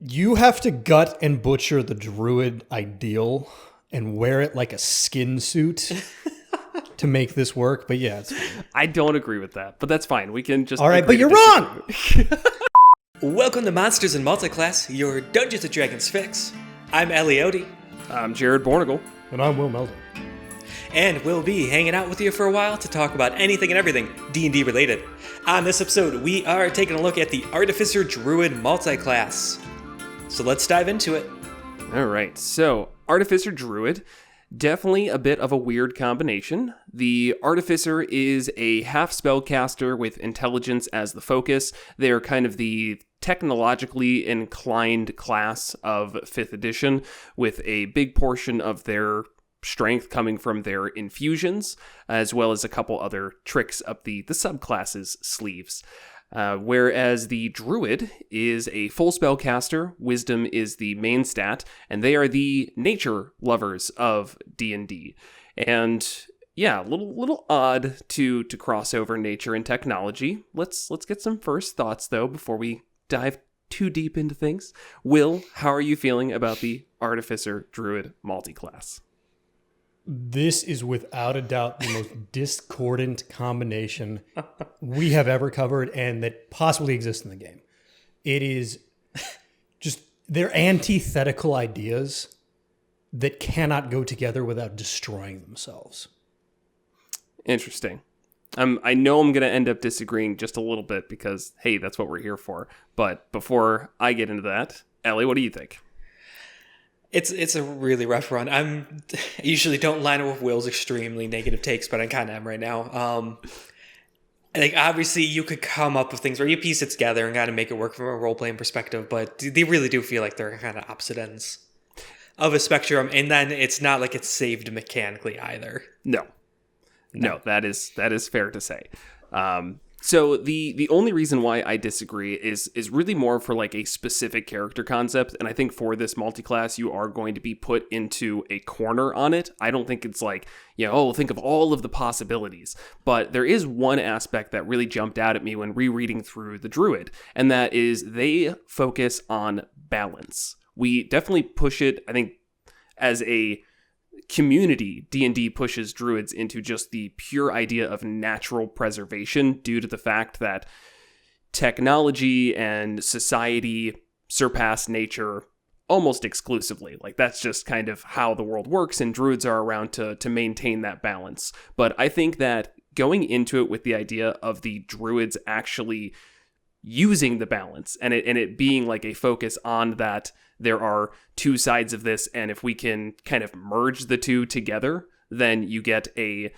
You have to gut and butcher the druid ideal and wear it like a skin suit to make this work. But yeah, it's fine. I don't agree with that, but that's fine. We can just... All right, but you're wrong! Welcome to Monsters Multiclass, your Dungeons & Dragons fix. I'm Ellie. I'm Jared Bornagle. And I'm Will Meldon. And we'll be hanging out with you for a while to talk about anything and everything D&D related. On this episode, we are taking a look at the Artificer Druid multiclass. So let's dive into it. All right, so Artificer Druid, definitely a bit of a weird combination. The Artificer is a half spellcaster with intelligence as the focus. They're kind of the technologically inclined class of 5th edition, with a big portion of their strength coming from their infusions, as well as a couple other tricks up the subclasses' sleeves. Whereas the Druid is a full spellcaster, Wisdom is the main stat, and they are the nature lovers of D&D. And yeah, a little odd to cross over nature and technology. Let's get some first thoughts though before we dive too deep into things. Will, how are you feeling about the Artificer Druid multiclass? This is without a doubt the most discordant combination we have ever covered and that possibly exists in the game. It is just, they're antithetical ideas that cannot go together without destroying themselves. Interesting. I know I'm going to end up disagreeing just a little bit because, hey, that's what we're here for. But before I get into that, Ellie, what do you think? It's a really rough run. I usually don't line up with Will's extremely negative takes, but I kind of am right now. Like obviously you could come up with things where you piece it together and kind of make it work from a role-playing perspective, but they really do feel like they're kind of opposite ends of a spectrum, and then it's not like it's saved mechanically either. No, that is fair to say. So the only reason why I disagree is really more for like a specific character concept, and I think for this multiclass you are going to be put into a corner on it. I don't think it's like, think of all of the possibilities, but there is one aspect that really jumped out at me when rereading through the Druid, and that is they focus on balance. We definitely push it, I think, as a community, D&D pushes druids into just the pure idea of natural preservation due to the fact that technology and society surpass nature almost exclusively. Like that's just kind of how the world works, and druids are around to maintain that balance. But I think that going into it with the idea of the druids actually using the balance and it being like a focus on that there are two sides of this, and if we can kind of merge the two together, then you get a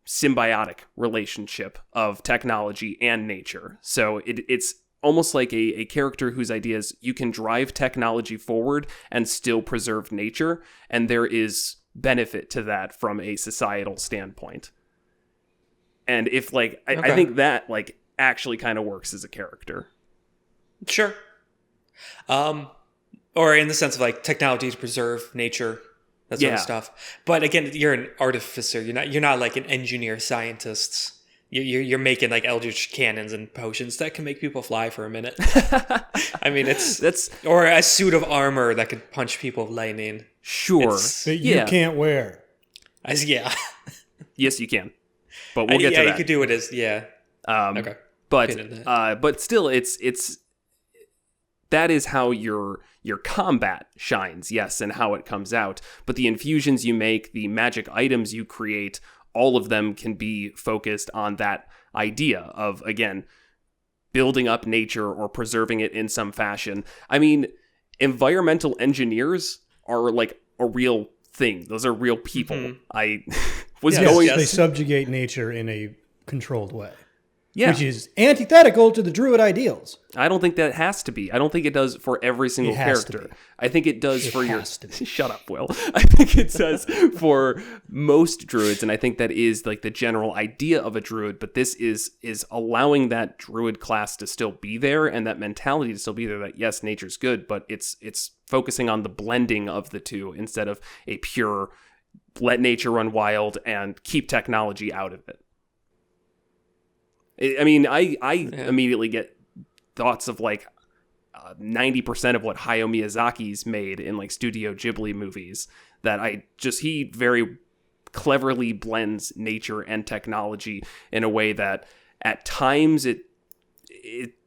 symbiotic relationship of technology and nature. So it's almost like a character whose ideas you can drive technology forward and still preserve nature, and there is benefit to that from a societal standpoint. And if like I think that like actually kind of works as a character. Sure. Or in the sense of like technology to preserve nature, that sort of stuff. But again, you're an artificer. You're not like an engineer scientist. You're making like eldritch cannons and potions that can make people fly for a minute. I mean, that's or a suit of armor that could punch people with lightning. Sure, that you can't wear. Yes, you can. But we'll get to that. Yeah, you could do it as okay. But still, it's that is how your combat shines, yes, and how it comes out. But the infusions you make, the magic items you create, all of them can be focused on that idea of, again, building up nature or preserving it in some fashion. I mean, environmental engineers are like a real thing. Those are real people. Mm-hmm. They subjugate nature in a controlled way. Yeah. Which is antithetical to the druid ideals. I don't think that has to be. I don't think it does for every single character. I think it does for your... Shut up, Will. I think it does for most druids, and I think that is like the general idea of a druid, but this is allowing that druid class to still be there and that mentality to still be there that, yes, nature's good, but it's focusing on the blending of the two instead of a pure let nature run wild and keep technology out of it. I mean, I immediately get thoughts of like 90% of what Hayao Miyazaki's made in like Studio Ghibli movies. That he very cleverly blends nature and technology in a way that at times it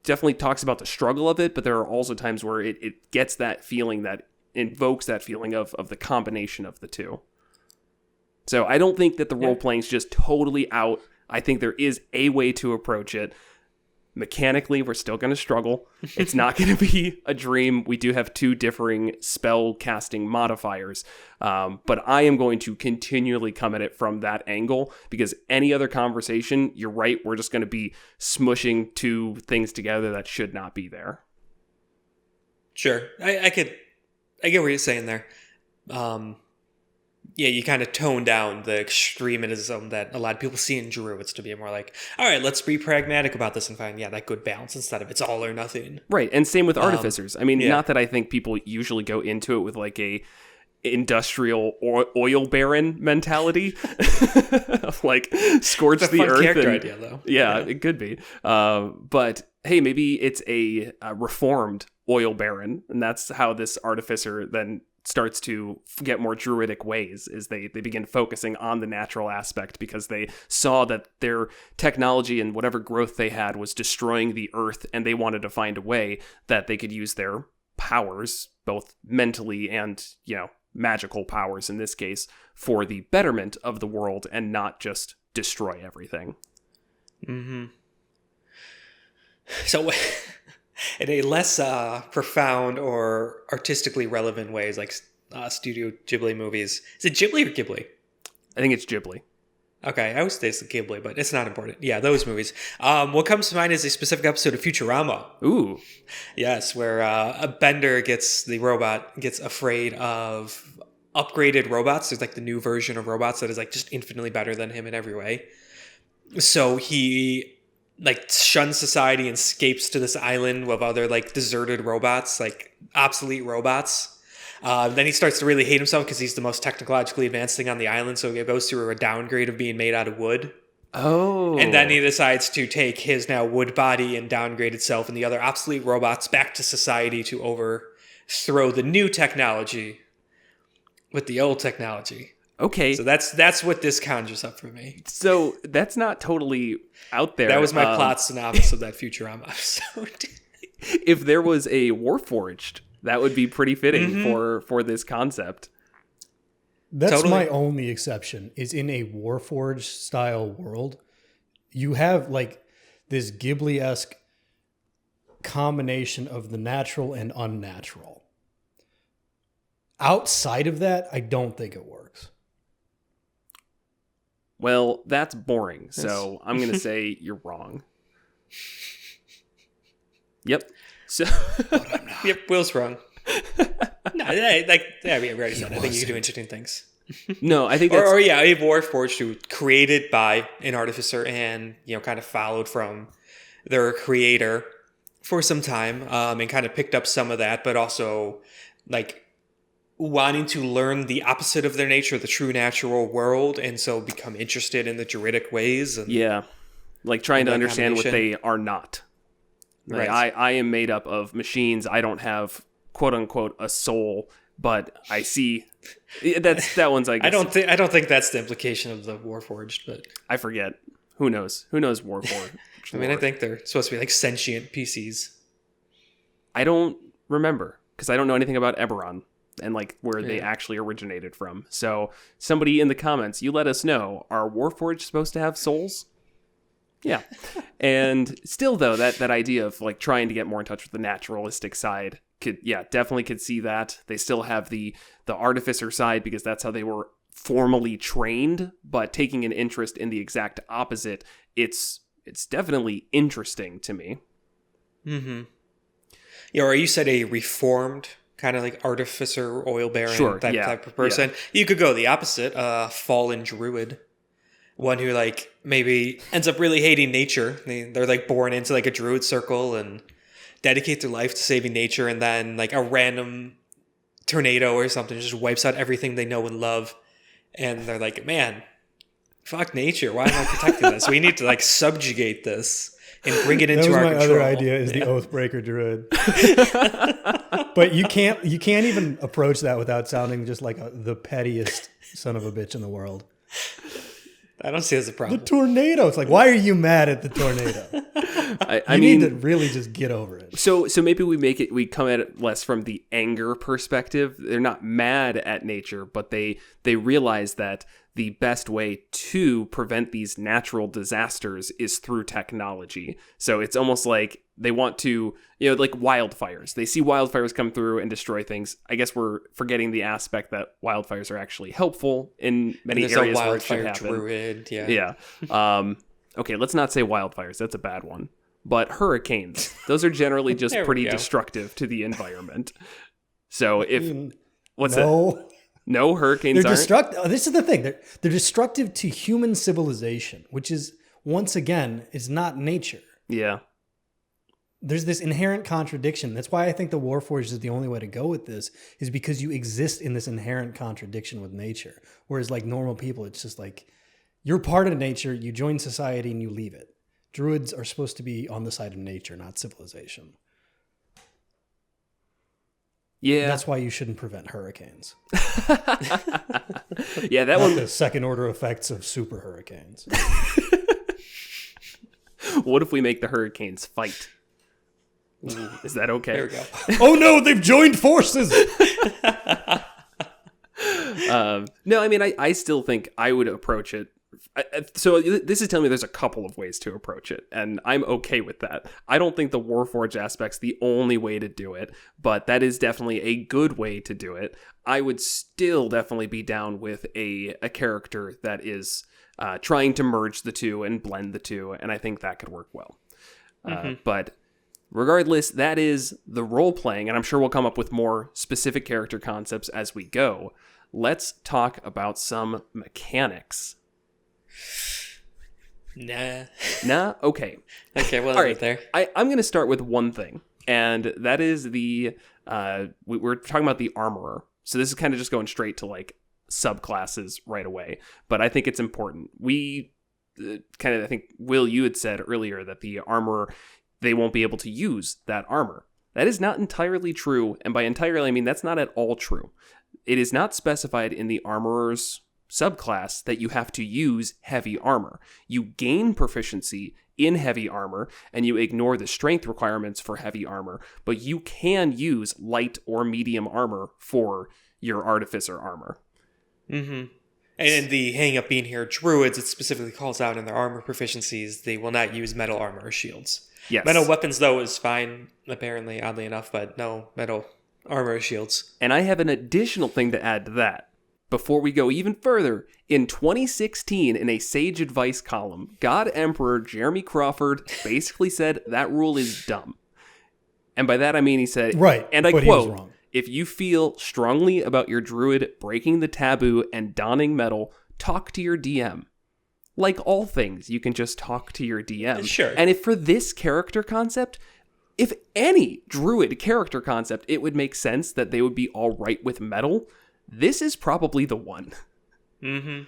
definitely talks about the struggle of it, but there are also times where it gets that feeling, that invokes that feeling of the combination of the two. So I don't think that the role-playing is just totally out. I think there is a way to approach it. Mechanically, we're still going to struggle. It's not going to be a dream. We do have 2 differing spell casting modifiers, but I am going to continually come at it from that angle, because any other conversation, you're right, we're just going to be smushing 2 things together that should not be there. Sure. I get what you're saying there. Yeah, you kind of tone down the extremism that a lot of people see in Druids to be more like, all right, let's be pragmatic about this and find, that good balance instead of it's all or nothing. Right, and same with Artificers. I mean, not that I think people usually go into it with like a industrial oil baron mentality of like scorch the earth. Character idea, though. Yeah, it could be. But hey, maybe it's a reformed oil baron, and that's how this Artificer then starts to get more druidic ways, is they begin focusing on the natural aspect because they saw that their technology and whatever growth they had was destroying the earth, and they wanted to find a way that they could use their powers, both mentally and, magical powers in this case, for the betterment of the world and not just destroy everything. Mm-hmm. So in a less profound or artistically relevant ways, like Studio Ghibli movies. Is it Ghibli or Ghibli? I think it's Ghibli. Okay, I always say it's Ghibli, but it's not important. Yeah, those movies. What comes to mind is a specific episode of Futurama. Ooh. Yes, where a Bender gets afraid of upgraded robots. There's like the new version of robots that is like just infinitely better than him in every way. So he like shuns society and escapes to this island of other like deserted robots, like obsolete robots. Then he starts to really hate himself because he's the most technologically advanced thing on the island. So he goes through a downgrade of being made out of wood. Oh. And then he decides to take his now wood body and downgrade itself and the other obsolete robots back to society to overthrow the new technology with the old technology. Okay. So that's what this conjures up for me. So that's not totally out there. That was my plot synopsis of that Futurama episode. If there was a Warforged, that would be pretty fitting for this concept. That's totally. My only exception, is in a Warforged style world, you have like this Ghibli-esque combination of the natural and unnatural. Outside of that, I don't think it works. Well, that's boring, so I'm going to say you're wrong. Yep. So, Yep, Will's wrong. No, we already said. I think you can do interesting things. No, I think that's... Or a Warforged who created by an Artificer and, kind of followed from their creator for some time and kind of picked up some of that, but also, like, wanting to learn the opposite of their nature, the true natural world, and so become interested in the druidic ways. And, yeah, like trying to understand what they are not. Like, right. I am made up of machines. I don't have, quote unquote, a soul, but I see... That one's, I guess... I don't think that's the implication of the Warforged, but... I forget. Who knows? Who knows Warforged? I think they're supposed to be like sentient PCs. I don't remember, because I don't know anything about Eberron and like where they actually originated from. So somebody in the comments, you let us know, are Warforged supposed to have souls? Yeah. And still though, that idea of like trying to get more in touch with the naturalistic side definitely could see that. They still have the Artificer side because that's how they were formally trained, but taking an interest in the exact opposite, it's definitely interesting to me. Mm-hmm. Yeah, or you said a reformed kind of like Artificer, oil baron type of person. Yeah. You could go the opposite, fallen druid. One who like maybe ends up really hating nature. They're like born into like a druid circle and dedicate their life to saving nature, and then like a random tornado or something just wipes out everything they know and love. And they're like, man, fuck nature. Why am I protecting this? We need to like subjugate this. and bring it That into was our my control. other idea is the Oathbreaker Druid. But you can't even approach that without sounding just like the pettiest son of a bitch in the world. I don't see it as a The problem. tornado. It's like, why are you mad at the tornado? I You mean, need to really just get over it. so maybe we come at it less from the anger perspective. They're not mad at nature, but they realize that the best way to prevent these natural disasters is through technology. So it's almost like they want to, like wildfires. They see wildfires come through and destroy things. I guess we're forgetting the aspect that wildfires are actually helpful in many There's areas a where it should wildfire happen. druid. Yeah. Yeah. Okay, let's not say wildfires. That's a bad one. But hurricanes, those are generally just There we pretty go. destructive to the environment. So what's No. that? No, hurricanes They're aren't. destructive. This is the thing. They're destructive to human civilization, which is, once again, is not nature. Yeah. There's this inherent contradiction. That's why I think the Warforged is the only way to go with this, is because you exist in this inherent contradiction with nature. Whereas like normal people, it's just like, you're part of nature, you join society and you leave it. Druids are supposed to be on the side of nature, not civilization. Yeah. That's why you shouldn't prevent hurricanes. Yeah, that Not one. the second order effects of super hurricanes. What if we make the hurricanes fight? Is that okay? There we go. Oh no, they've joined forces! No, I mean, I still think I would approach it. So this is telling me there's a couple of ways to approach it, and I'm okay with that. I don't think the Warforged aspect's the only way to do it, but that is definitely a good way to do it. I would still definitely be down with a character that is trying to merge the two and blend the two, and I think that could work well. But regardless, that is the role-playing, and I'm sure we'll come up with more specific character concepts as we go. Let's talk about some mechanics. Nah. Okay. Okay, well, All right. there. I'm going to start with one thing, and that is we're talking about the armorer. So this is kind of just going straight to like subclasses right away, but I think it's important. I think, Will, you had said earlier that the armorer, they won't be able to use that armor. That is not entirely true, and by entirely, I mean that's not at all true. It is not specified in the armorer's subclass that you have to use heavy armor. You gain proficiency in heavy armor, and you ignore the strength requirements for heavy armor, but you can use light or medium armor for your artificer armor. Mm-hmm. And the hang up being here, druids, it specifically calls out in their armor proficiencies, they will not use metal armor or shields. Yes. Metal weapons, though, is fine, apparently, oddly enough, but no metal armor or shields. And I have an additional thing to add to that. Before we go even further, in 2016, in a Sage Advice column, God Emperor Jeremy Crawford basically said that rule is dumb. And by that I mean he said, Right, and I but he was quote, wrong. "If you feel strongly about your druid breaking the taboo and donning metal, talk to your DM." Like all things, you can just talk to your DM. Sure. And if for this character concept, if any druid character concept, it would make sense that they would be all right with metal. This is probably the one. Mm-hmm.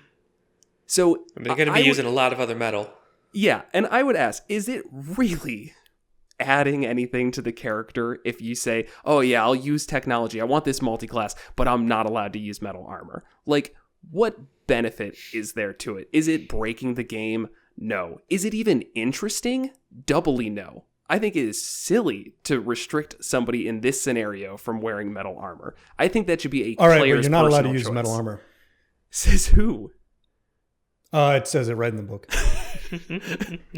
So They're going to be using a lot of other metal. Yeah, and I would ask, is it really adding anything to the character if you say, oh yeah, I'll use technology, I want this multi-class, but I'm not allowed to use metal armor? Like, what benefit is there to it? Is it breaking the game? No. Is it even interesting? Doubly no. I think it is silly to restrict somebody in this scenario from wearing metal armor. I think that should be a All right, but player's you're not allowed to personal use choice. metal armor. Says who? It says it right in the book.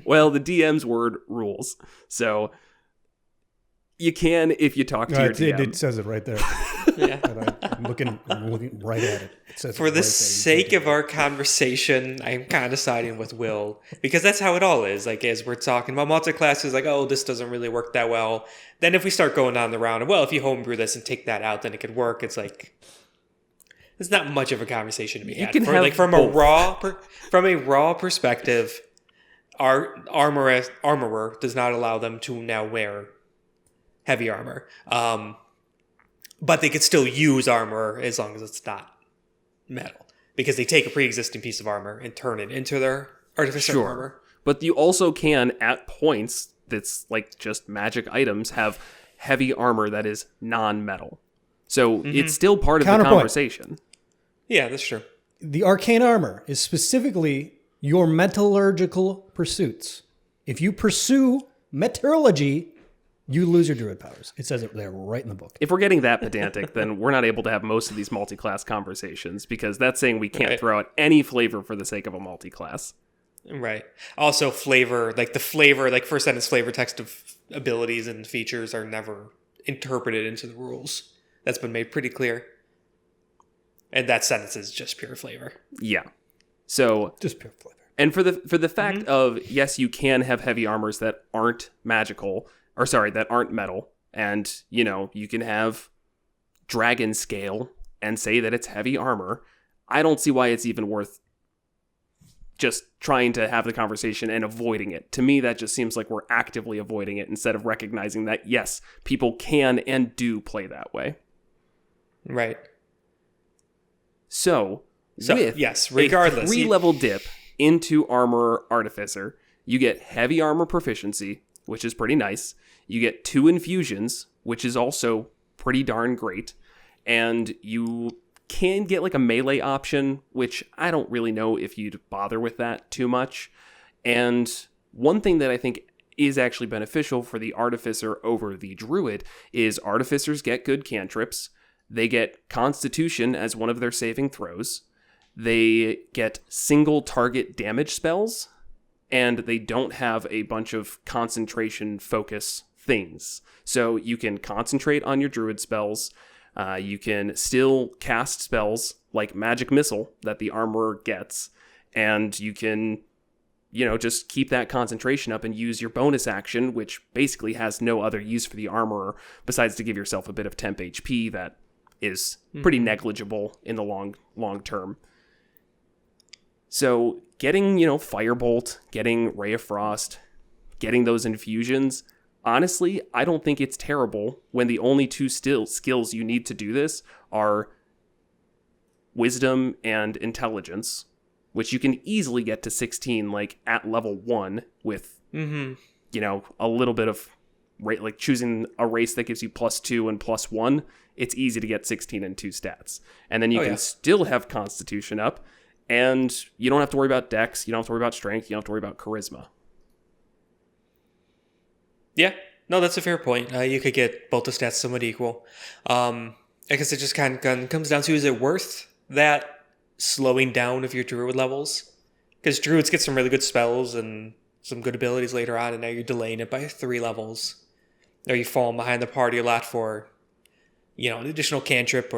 Well, the DM's word rules. So you can if you talk to your DM. It says it right there. Yeah. I'm looking right at it. It says For it the right there. sake of our conversation, I'm kind of siding with Will, because that's how it all is. Like, as we're talking about multi-classes, like, oh, this doesn't really work that well. Then if we start going down the round, well, if you homebrew this and take that out, then it could work. It's like, it's not much of a conversation to be had. can have from both. a raw perspective, our armorer does not allow them to now wear heavy armor. But they could still use armor as long as it's not metal, because they take a pre-existing piece of armor and turn it into their artificial armor. But you also can, at points that's like just magic items, have heavy armor that is non-metal. So it's still part of the conversation. Yeah, that's true. The arcane armor is specifically your metallurgical pursuits. If you pursue metallurgy, you lose your druid powers. It says it there right in the book. If we're getting that pedantic, then we're not able to have most of these multi-class conversations, because that's saying we can't throw out any flavor for the sake of a multi-class. Right. Also, flavor, like first sentence flavor text of abilities and features are never interpreted into the rules. That's been made pretty clear. And that sentence is just pure flavor. Yeah. So just pure flavor. And for the fact of, yes, you can have heavy armors that aren't magical, or sorry, that aren't metal, and you can have dragon scale and say that it's heavy armor. I don't see why it's even worth just trying to have the conversation and avoiding it. To me, that just seems like we're actively avoiding it instead of recognizing that, yes, people can and do play that way. Right. So with yes, regardless, a 3-level dip into Armor Artificer, you get heavy armor proficiency, which is pretty nice. You get 2 infusions, which is also pretty darn great. And you can get like a melee option, which I don't really know if you'd bother with that too much. And one thing that I think is actually beneficial for the Artificer over the Druid is Artificers get good cantrips. They get Constitution as one of their saving throws. They get single target damage spells. And they don't have a bunch of concentration focus things. So you can concentrate on your Druid spells. You can still cast spells like Magic Missile that the Armorer gets. And you can, just keep that concentration up and use your bonus action, which basically has no other use for the Armorer besides to give yourself a bit of temp HP that is pretty negligible in the long term. So getting, Firebolt, getting Ray of Frost, getting those infusions, honestly, I don't think it's terrible when the only 2 skills you need to do this are Wisdom and Intelligence, which you can easily get to 16, like, at level 1 with, a little bit of, like, choosing a race that gives you +2 and +1. It's easy to get 16 and 2 stats. And then you can still have Constitution up, and you don't have to worry about Dex, you don't have to worry about Strength, you don't have to worry about Charisma. Yeah, no, that's a fair point. You could get both the stats somewhat equal. I guess it just kind of comes down to, is it worth that slowing down of your Druid levels? Because Druids get some really good spells and some good abilities later on, and now you're delaying it by 3 levels. Or you fall behind the party a lot for, an additional cantrip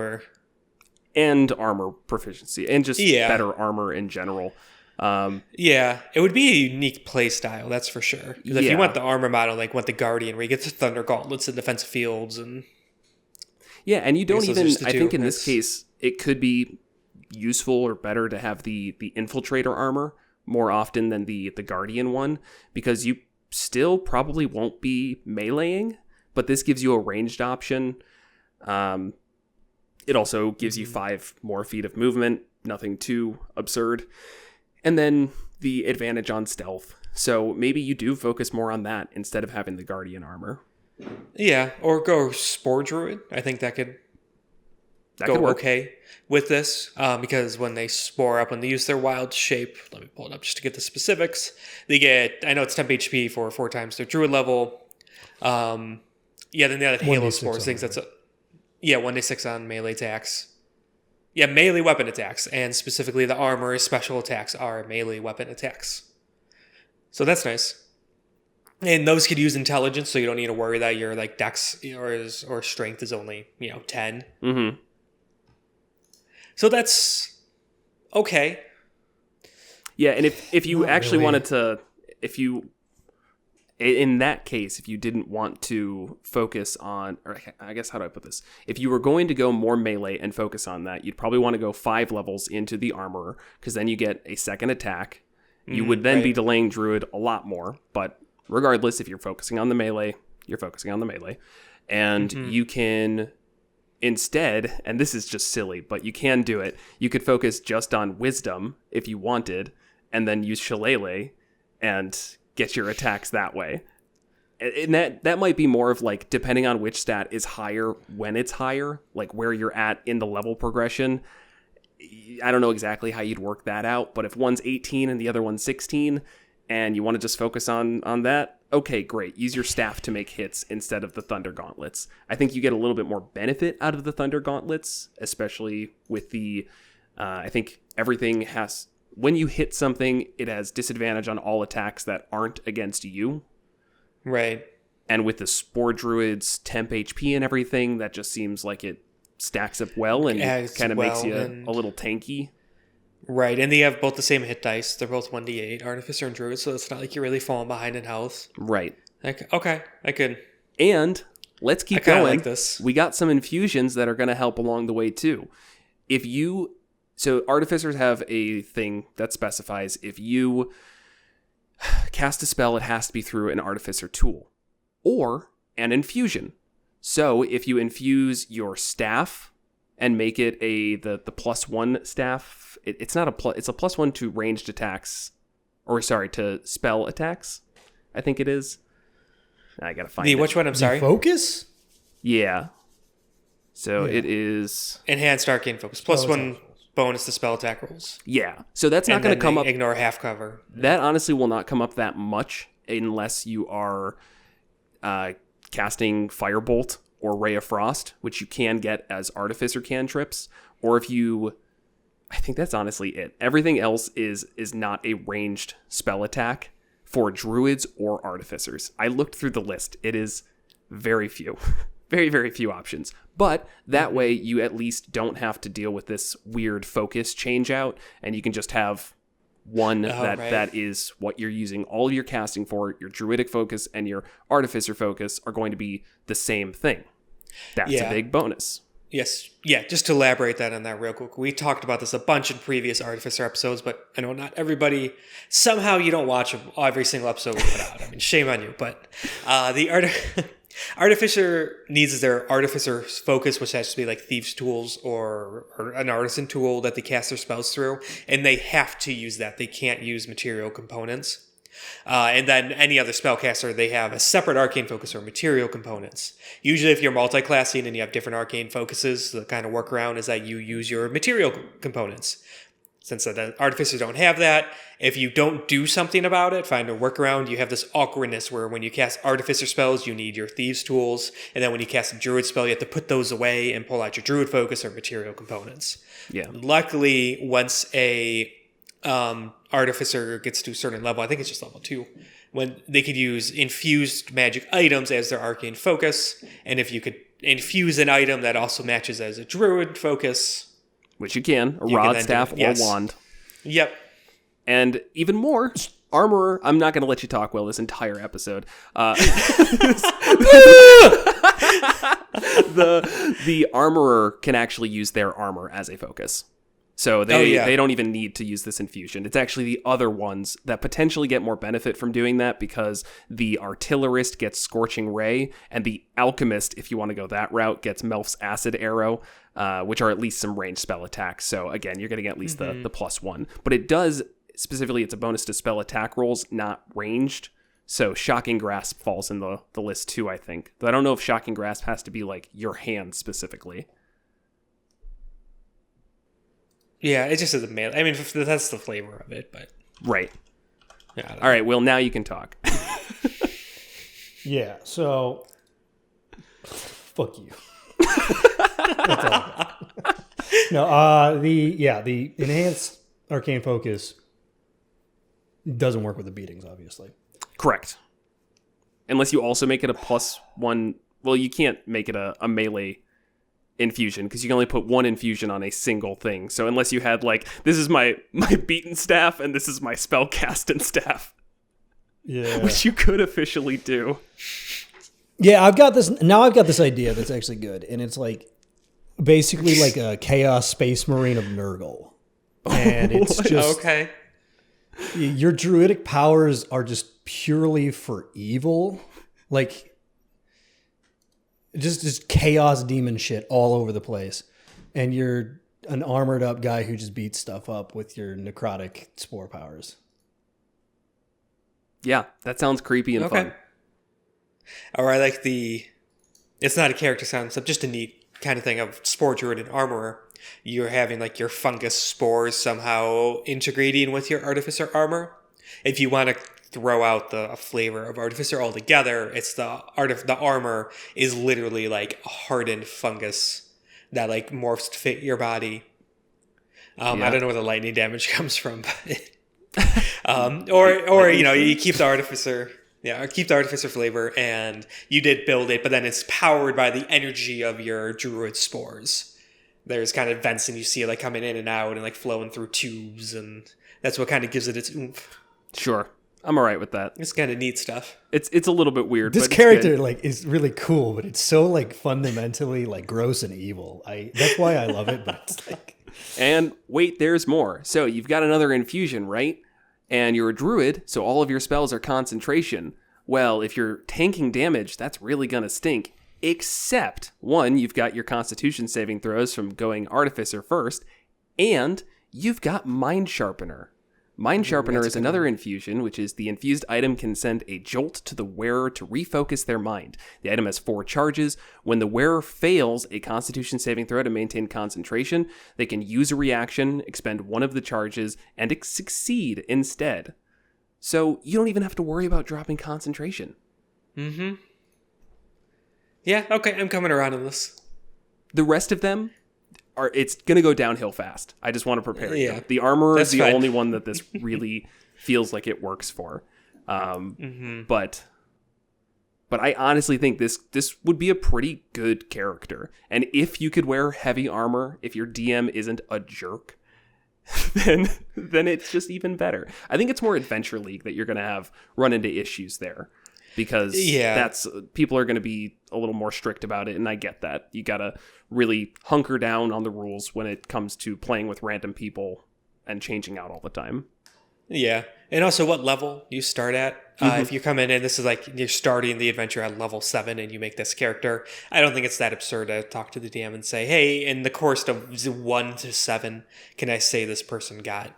and armor proficiency, and just better armor in general. It would be a unique play style, that's for sure. Because if you want the armor model, like the Guardian, where you get the Thunder Gauntlets and defensive fields, and and you don't even. I think in this case, it could be useful or better to have the Infiltrator armor more often than the Guardian one, because you still probably won't be meleeing, but this gives you a ranged option. It also gives you 5 more feet of movement, nothing too absurd. And then the advantage on stealth. So maybe you do focus more on that instead of having the Guardian armor. Yeah, or go Spore Druid. I think that could go work okay with this, because when they spore up, when they use their wild shape, let me pull it up just to get the specifics. They get, I know it's temp HP for 4 times their Druid level. Then they have Halo Spores, things that's 1d6 on melee attacks. Yeah, melee weapon attacks, and specifically the armor special attacks are melee weapon attacks. So that's nice. And those could use intelligence, so you don't need to worry that your like dex or strength is only 10. Mm-hmm. So that's okay. Yeah, and if you actually wanted to, in that case, if you didn't want to focus on, or I guess, how do I put this? If you were going to go more melee and focus on that, you'd probably want to go 5 levels into the Armorer, because then you get a second attack. You would then be delaying Druid a lot more, but regardless, if you're focusing on the melee, you're focusing on the melee. And you can instead, and this is just silly, but you can do it, you could focus just on Wisdom if you wanted, and then use Shillelagh, and get your attacks that way. And that might be more of like, depending on which stat is higher when it's higher, like where you're at in the level progression. I don't know exactly how you'd work that out, but if one's 18 and the other one's 16 and you want to just focus on that, okay, great. Use your staff to make hits instead of the Thunder Gauntlets. I think you get a little bit more benefit out of the Thunder Gauntlets, especially with the, I think everything has, when you hit something, it has disadvantage on all attacks that aren't against you. Right. And with the Spore Druid's temp HP and everything, that just seems like it stacks up well and kind of makes you a little tanky. Right, and they have both the same hit dice. They're both 1d8, Artificer and Druid, so it's not like you're really falling behind in health. Right. Like, okay, I could. And let's keep going. Like this. We got some infusions that are going to help along the way too. So Artificers have a thing that specifies if you cast a spell, it has to be through an Artificer tool or an infusion. So if you infuse your staff and make it the +1 staff, it's not it's a +1 to ranged attacks, or sorry, to spell attacks. I think it is. I gotta find it. Which one? I'm sorry. Focus? Yeah. So it is Enhanced Arcane Focus. +1 bonus to spell attack rolls. Yeah. So that's not going to come up. Ignore half cover. That honestly will not come up that much unless you are casting Firebolt or Ray of Frost, which you can get as Artificer cantrips, or if you, I think that's honestly it. Everything else is not a ranged spell attack for Druids or Artificers. I looked through the list. It is very few. Very, very few options. But that way you at least don't have to deal with this weird focus change out, and you can just have one that is what you're using all of your casting for. Your Druidic focus and your Artificer focus are going to be the same thing. That's a big bonus. Yes. Yeah, just to elaborate that on that real quick. We talked about this a bunch in previous Artificer episodes, but I know not everybody, somehow you don't watch every single episode we put out. I mean, shame on you. But Artificer needs their Artificer focus, which has to be like Thieves' Tools or an Artisan tool that they cast their spells through, and they have to use that. They can't use material components. And then any other spellcaster, they have a separate arcane focus or material components. Usually if you're multi-classing and you have different arcane focuses, the kind of workaround is that you use your material components. Since the Artificers don't have that, if you don't do something about it, find a workaround, you have this awkwardness where when you cast Artificer spells, you need your Thieves' Tools, and then when you cast a Druid spell, you have to put those away and pull out your Druid focus or material components. Yeah. Luckily, once a Artificer gets to a certain level, I think it's just level 2, when they could use infused magic items as their arcane focus, and if you could infuse an item that also matches as a Druid focus, which you can, a rod, staff, or wand. Yep. And even more, Armorer, I'm not going to let you talk, Will, this entire episode. The Armorer can actually use their armor as a focus. So they don't even need to use this infusion. It's actually the other ones that potentially get more benefit from doing that, because the Artillerist gets Scorching Ray, and the Alchemist, if you want to go that route, gets Melf's Acid Arrow, which are at least some ranged spell attacks. So again, you're getting at least the +1. But it does, specifically, it's a bonus to spell attack rolls, not ranged. So Shocking Grasp falls in the list too, I think. Though I don't know if Shocking Grasp has to be like your hand specifically. Yeah, it just is a melee. I mean, that's the flavor of it, but... Right. Yeah. All right, Will, now you can talk. Yeah, so... Fuck you. That's all. No, the enhanced arcane focus doesn't work with the beatings, obviously. Correct. Unless you also make it a +1... Well, you can't make it a melee infusion, because you can only put one infusion on a single thing. So unless you had like, this is my beaten staff and this is my spellcasting staff, which you could officially do. Yeah, I've got this idea that's actually good, and it's like basically like a Chaos Space Marine of Nurgle, and it's just okay. Your druidic powers are just purely for evil, like. Just chaos demon shit all over the place. And you're an armored up guy who just beats stuff up with your necrotic spore powers. Yeah, that sounds creepy and fun. Or I like it's not a character concept, just a neat kind of thing of Spore Druid and Armorer. You're having like your fungus spores somehow integrating with your Artificer armor. If you want to throw out the flavor of Artificer altogether, it's the armor is literally like a hardened fungus that like morphs to fit your body. I don't know where the lightning damage comes from, but or you keep the Artificer. Yeah, keep the Artificer flavor, and you did build it, but then it's powered by the energy of your Druid spores. There's kind of vents, and you see it like coming in and out and like flowing through tubes, and that's what kind of gives it its oomph. Sure, I'm all right with that. It's kind of neat stuff. It's a little bit weird. This character like is really cool, but it's so like fundamentally like gross and evil. That's why I love it. But it's like, and wait, there's more. So you've got another infusion, right? And you're a druid, so all of your spells are concentration. Well, if you're tanking damage, that's really gonna stink. Except, one, you've got your Constitution saving throws from going Artificer first, and you've got Mind Sharpener. Mind Sharpener is another infusion, which is the infused item can send a jolt to the wearer to refocus their mind. The item has 4 charges. When the wearer fails a Constitution saving throw to maintain concentration, they can use a reaction, expend one of the charges, and succeed instead. So you don't even have to worry about dropping concentration. Mm-hmm. Yeah, okay, I'm coming around on this. The rest of them it's going to go downhill fast. I just want to prepare you. The armor is the only one that this really feels like it works for. But I honestly think this would be a pretty good character. And if you could wear heavy armor, if your DM isn't a jerk, then it's just even better. I think it's more Adventure League that you're going to run into issues there. Because people are going to be a little more strict about it, and I get that. You got to really hunker down on the rules when it comes to playing with random people and changing out all the time. Yeah, and also what level you start at. If you come in and this is like you're starting the adventure at level 7 and you make this character, I don't think it's that absurd to talk to the DM and say, hey, in the course of 1 to 7, can I say this person got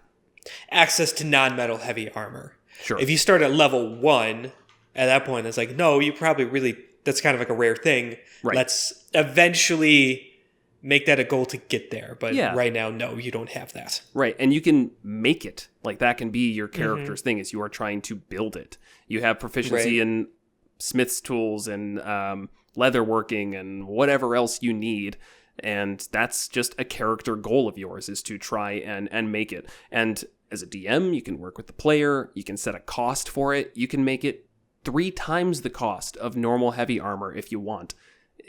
access to non-metal heavy armor? Sure. If you start at level 1... At that point, it's like, no, you probably really, that's kind of like a rare thing. Right. Let's eventually make that a goal to get there. But right now, no, you don't have that. Right. And you can make it. Like that can be your character's thing is you are trying to build it. You have proficiency in smith's tools and leatherworking and whatever else you need. And that's just a character goal of yours is to try and make it. And as a DM, you can work with the player. You can set a cost for it. You can make it 3 times the cost of normal heavy armor if you want.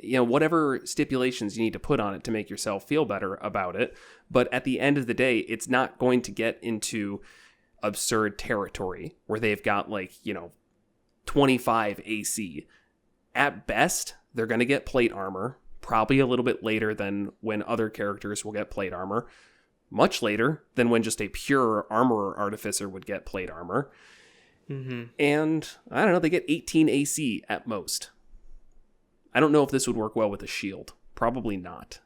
Whatever stipulations you need to put on it to make yourself feel better about it. But at the end of the day, it's not going to get into absurd territory where they've got 25 AC. At best, they're going to get plate armor, probably a little bit later than when other characters will get plate armor. Much later than when just a pure armorer artificer would get plate armor. And I don't know, they get 18 AC at most. I don't know if this would work well with a shield. Probably not.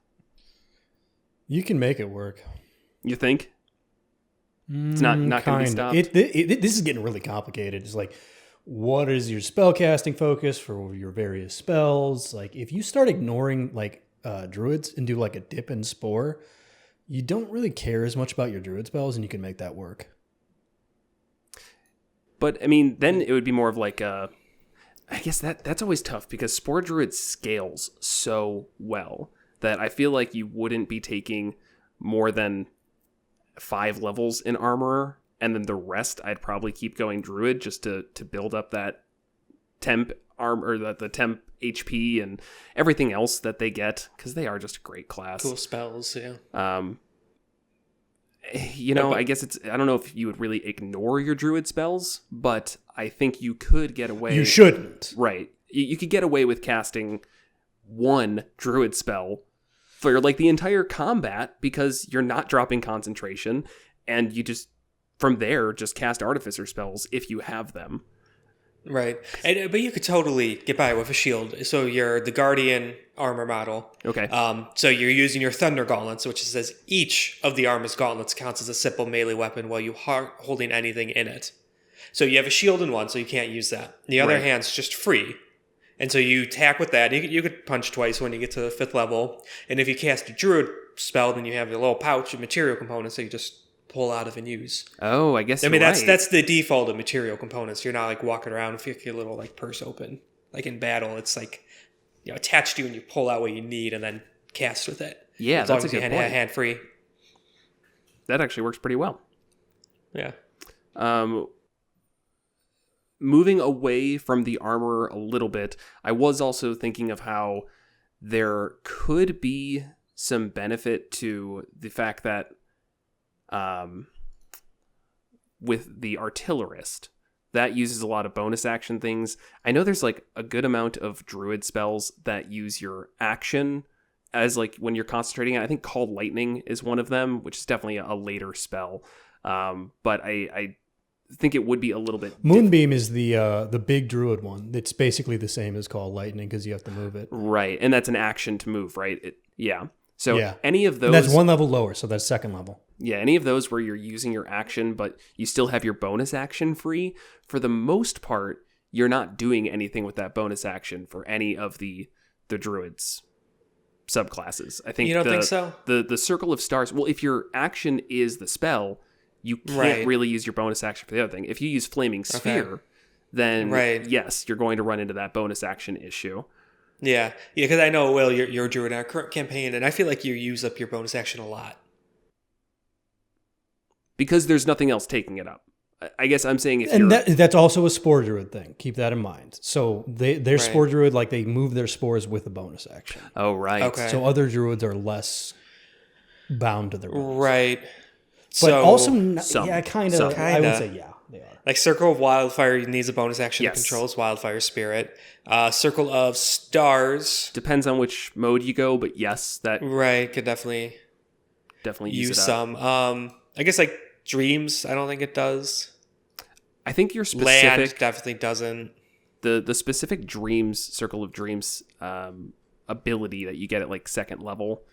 You can make it work. You think? It's not going to be stopped? This is getting really complicated. It's like, what is your spellcasting focus for your various spells? Like, if you start ignoring druids and do like a dip and spore, you don't really care as much about your druid spells, and you can make that work. But, I mean, then it would be more of like I guess that's always tough because Spore Druid scales so well that I feel like you wouldn't be taking more than 5 levels in Armorer, and then the rest I'd probably keep going Druid just to build up that temp armor, the temp HP and everything else that they get, because they are just a great class. Cool spells, yeah. I guess I don't know if you would really ignore your druid spells, but I think you could get away. You shouldn't. Right. You could get away with casting 1 druid spell for the entire combat because you're not dropping concentration, and you just, from there, just cast artificer spells if you have them. Right. But you could totally get by with a shield. So you're the Guardian armor model. Okay. So you're using your Thunder Gauntlets, which says each of the armor's gauntlets counts as a simple melee weapon while you are holding anything in it. So you have a shield in one, so you can't use that. The other Right. hand's just free. And so you attack with that. You could punch twice when you get to the 5th level. And if you cast a druid spell, then you have a little pouch of material components that you just pull out of and use. Oh, I guess I mean, you're that's the default of material components. You're not like walking around with your little like purse open. Like in battle, it's like, you know, attached to you and you pull out what you need and then cast with it. Yeah, as long that's a as you good have point. hand free. That actually works pretty well. Yeah. Moving away from the armor a little bit, I was also thinking of how there could be some benefit to the fact that with the artillerist, that uses a lot of bonus action things. I know there's like a good amount of druid spells that use your action as like when you're concentrating. I think Called Lightning is one of them, which is definitely a later spell. But I think it would be a little bit Moonbeam is the big druid one. It's basically the same as Called Lightning because you have to move it. right, and that's an action to move, right? So Yeah. any of those, And that's one level lower, so that's second level. yeah, any of those where you're using your action, but you still have your bonus action free, for the most part, you're not doing anything with that bonus action for any of the druids subclasses. I think You don't think so? The Circle of Stars, well, if your action is the spell, you can't Right. really use your bonus action for the other thing. If you use Flaming Sphere, then Right. yes, you're going to run into that bonus action issue. Yeah. Yeah, because I know, Will, you're a druid in our current campaign, and I feel like you use up your bonus action a lot. Because there's nothing else taking it up. I guess I'm saying if And you're... that's also a Spore Druid thing. Keep that in mind. So their Right. Spore Druid, like they move their spores with a bonus action. Oh, right. Okay. So other druids are less bound to their bonus. Right. But So, also, some. yeah, kind Some. of. I would Kinda. say, yeah, they are. like Circle of Wildfire needs a bonus action Yes. to control its Wildfire Spirit. Circle of Stars, Depends on which mode you go, but yes, that right, could definitely definitely use it up. some. I guess like Dreams, I don't think it does. I think your Land specific definitely doesn't. the specific Dreams Circle of Dreams ability that you get at like second level,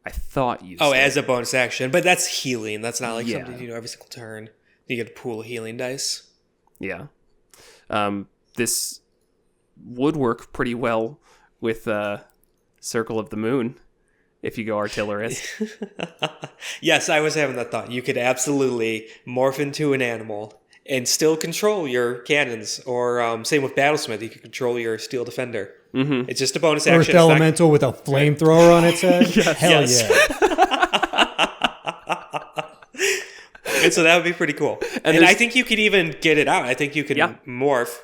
I thought you. Oh, as a bonus action, but that's healing. That's not like Yeah. something you do every single turn. You get a pool of healing dice. yeah. This would work pretty well with Circle of the Moon if you go artillerist. Yes, I was having that thought. You could absolutely morph into an animal and still control your cannons. Or same with Battlesmith, you can control your Steel Defender. Mm-hmm. It's just a bonus action. Earth It's not- Elemental with a flamethrower on its head? Hell Yes. yeah. And so that would be pretty cool. And there's- I think you could even get it out. I think you could Yeah. morph.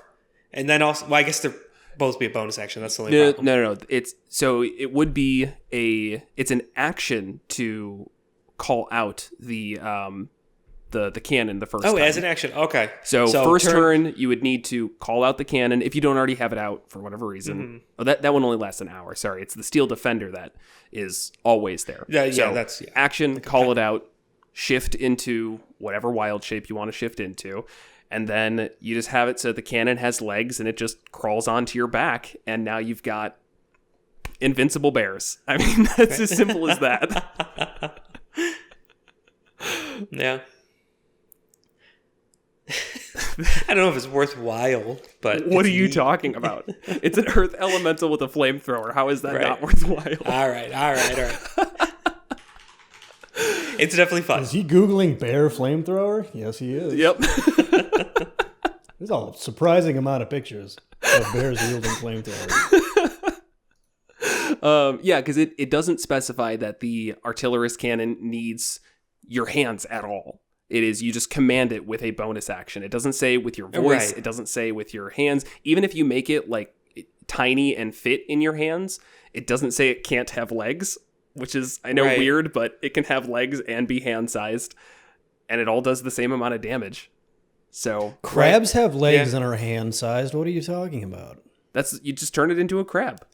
And then also, well, I guess they're both be a bonus action. That's the only No, problem. no. It would be it's an action to call out the cannon the first Oh, time. as an action. Okay. So first turn, you would need to call out the cannon if you don't already have it out for whatever reason. Mm-hmm. Oh, that one only lasts an hour. Sorry, it's the Steel Defender that is always there. Yeah, So that's- yeah. action, call it out, shift into whatever wild shape you want to shift into, and then you just have it so the cannon has legs and it just crawls onto your back, and now you've got invincible bears. I mean, that's as simple as that. Yeah. I don't know if it's worthwhile, but What are it's you neat. talking about? It's an earth elemental with a flamethrower. How is that Right. not worthwhile? All right. It's definitely fun. Is he Googling bear flamethrower? Yes, he is. Yep. There's a surprising amount of pictures of bears wielding flamethrowers. Yeah, because it doesn't specify that the artillerist cannon needs your hands at all. It is, you just command it with a bonus action. It doesn't say with your voice. Right. It doesn't say with your hands. Even if you make it like tiny and fit in your hands, it doesn't say it can't have legs, which is, I know, Right. weird, but it can have legs and be hand-sized. And it all does the same amount of damage. So Crabs have legs Yeah. and are hand-sized. What are you talking about? that's, you just turn it into a crab.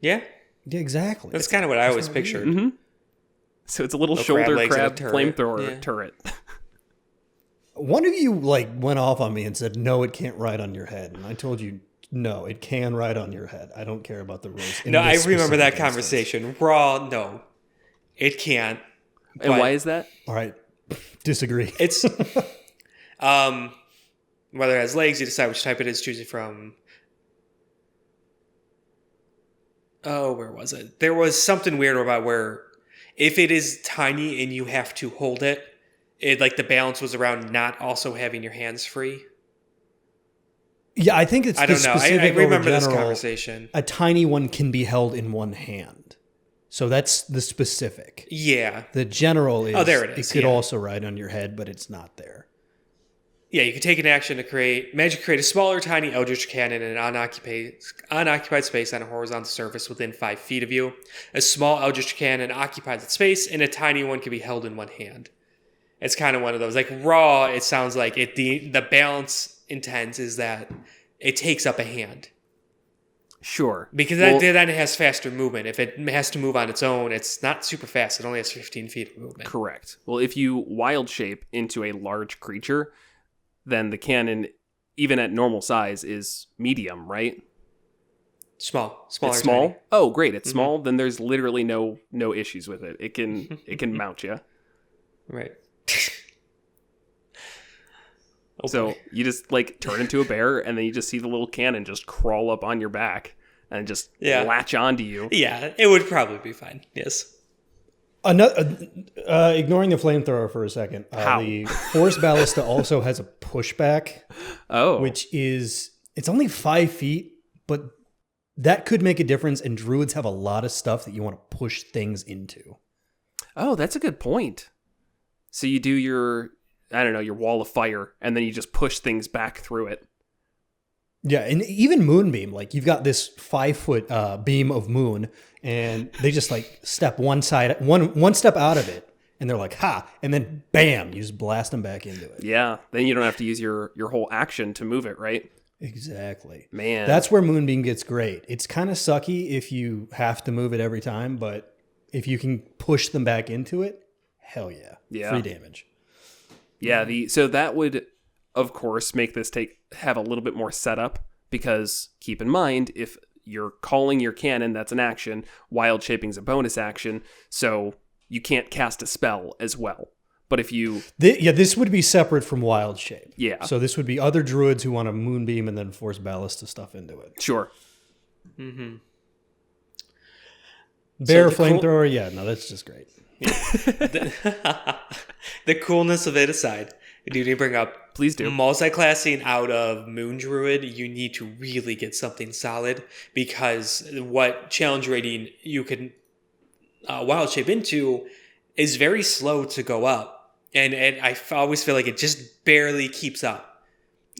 Yeah, Yeah, exactly. that's kind of what I always pictured. Mm-hmm. So it's a little Little crab shoulder legs and a crab turret. flamethrower Yeah. turret. One of you went off on me and said, "No, it can't ride on your head." And I told you, "No, it can ride on your head. I don't care about the rules." in No, I this remember that specific instance." conversation. Raw, no, it can't. And But why is that? All right, disagree. It's Whether it has legs, you decide which type it is, choosing from... Oh, where was it? There was something weird about where if it is tiny and you have to hold it, like the balance was around not also having your hands free. Yeah, I think it's I don't know. I remember this conversation. A tiny one can be held in one hand. So that's the specific. Yeah. The general is... Oh, there it is. It could also ride on your head, but it's not there. Yeah, you could take an action to create a smaller, tiny Eldritch Cannon in an unoccupied space on a horizontal surface within 5 feet of you. A small Eldritch Cannon occupies that space, and a tiny one can be held in one hand. It's kind of one of those. Like, raw, it sounds like the balance intent is that it takes up a hand. Sure. Because then it has faster movement. If it has to move on its own, it's not super fast. It only has 15 feet of movement. Correct. Well, if you wild shape into a large creature, then the cannon, even at normal size, is medium, right? Smaller. It's small? Tiny. Oh, great. It's small. Then there's literally no issues with it. It can mount you. Right. Okay. So you just like turn into a bear, and then you just see the little cannon just crawl up on your back and just latch onto you. Yeah, it would probably be fine. Yes. Ignoring the flamethrower for a second, the Force Ballista also has a pushback. Oh, which is it's only 5 feet, but that could make a difference. And druids have a lot of stuff that you want to push things into. Oh, that's a good point. So you do your wall of fire, and then you just push things back through it. Yeah, and even Moonbeam, like you've got this 5 foot beam of moon, and they just like step one step out of it, and they're like, ha, and then bam, you just blast them back into it. Yeah, then you don't have to use your whole action to move it, right? Exactly. Man. That's where Moonbeam gets great. It's kind of sucky if you have to move it every time, but if you can push them back into it, hell yeah. Yeah. Free damage. Yeah, so that would, of course, make this have a little bit more setup, because keep in mind, if you're calling your cannon, that's an action, wild shaping's a bonus action, so you can't cast a spell as well. But if you... this would be separate from wild shape. Yeah. So this would be other druids who want to Moonbeam and then Force Ballista stuff into it. Sure. Mm-hmm. Bear flamethrower, that's just great. Yeah. The coolness of it aside, I do need to bring up, please do, multi-classing out of Moon Druid, you need to really get something solid, because what challenge rating you can wild shape into is very slow to go up, and I always feel like it just barely keeps up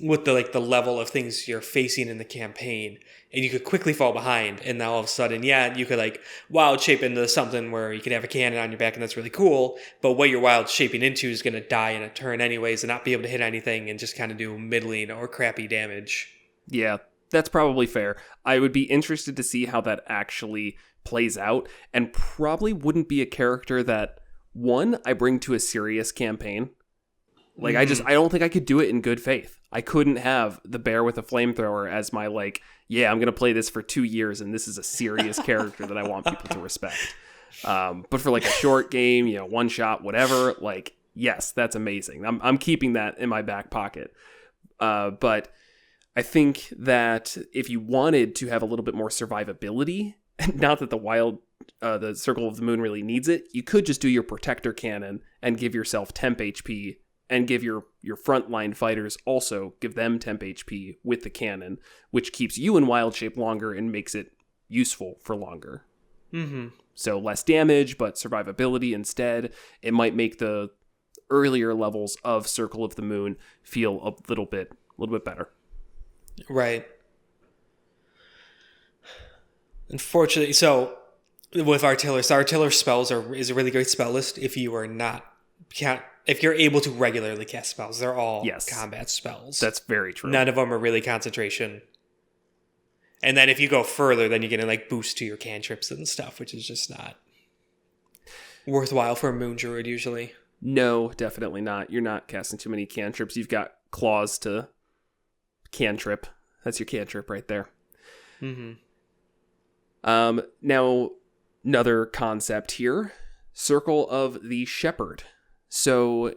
with the level of things you're facing in the campaign, and you could quickly fall behind. And now all of a sudden, you could wild shape into something where you could have a cannon on your back, and that's really cool. But what you're wild shaping into is going to die in a turn anyways, and not be able to hit anything, and just kind of do middling or crappy damage. Yeah, that's probably fair. I would be interested to see how that actually plays out, and probably wouldn't be a character that, one, I bring to a serious campaign. I don't think I could do it in good faith. I couldn't have the bear with a flamethrower as my, I'm going to play this for 2 years, and this is a serious character that I want people to respect. But for a short game, one shot, whatever, yes, that's amazing. I'm keeping that in my back pocket. But I think that if you wanted to have a little bit more survivability, not that the Circle of the Moon really needs it, you could just do your Protector Cannon and give yourself temp HP, and give your frontline fighters also, give them temp HP with the cannon, which keeps you in wild shape longer and makes it useful for longer. Mm-hmm. So less damage, but survivability instead. It might make the earlier levels of Circle of the Moon feel a little bit better. Right. Unfortunately, so with Artiller spells is a really great spell list if you are if you're able to regularly cast spells. They're all combat spells. That's very true. None of them are really concentration. And then if you go further, then you're going to boost to your cantrips and stuff, which is just not worthwhile for a Moon Druid usually. No, definitely not. You're not casting too many cantrips. You've got claws to cantrip. That's your cantrip right there. Mm-hmm. Now, another concept here. Circle of the Shepherd. So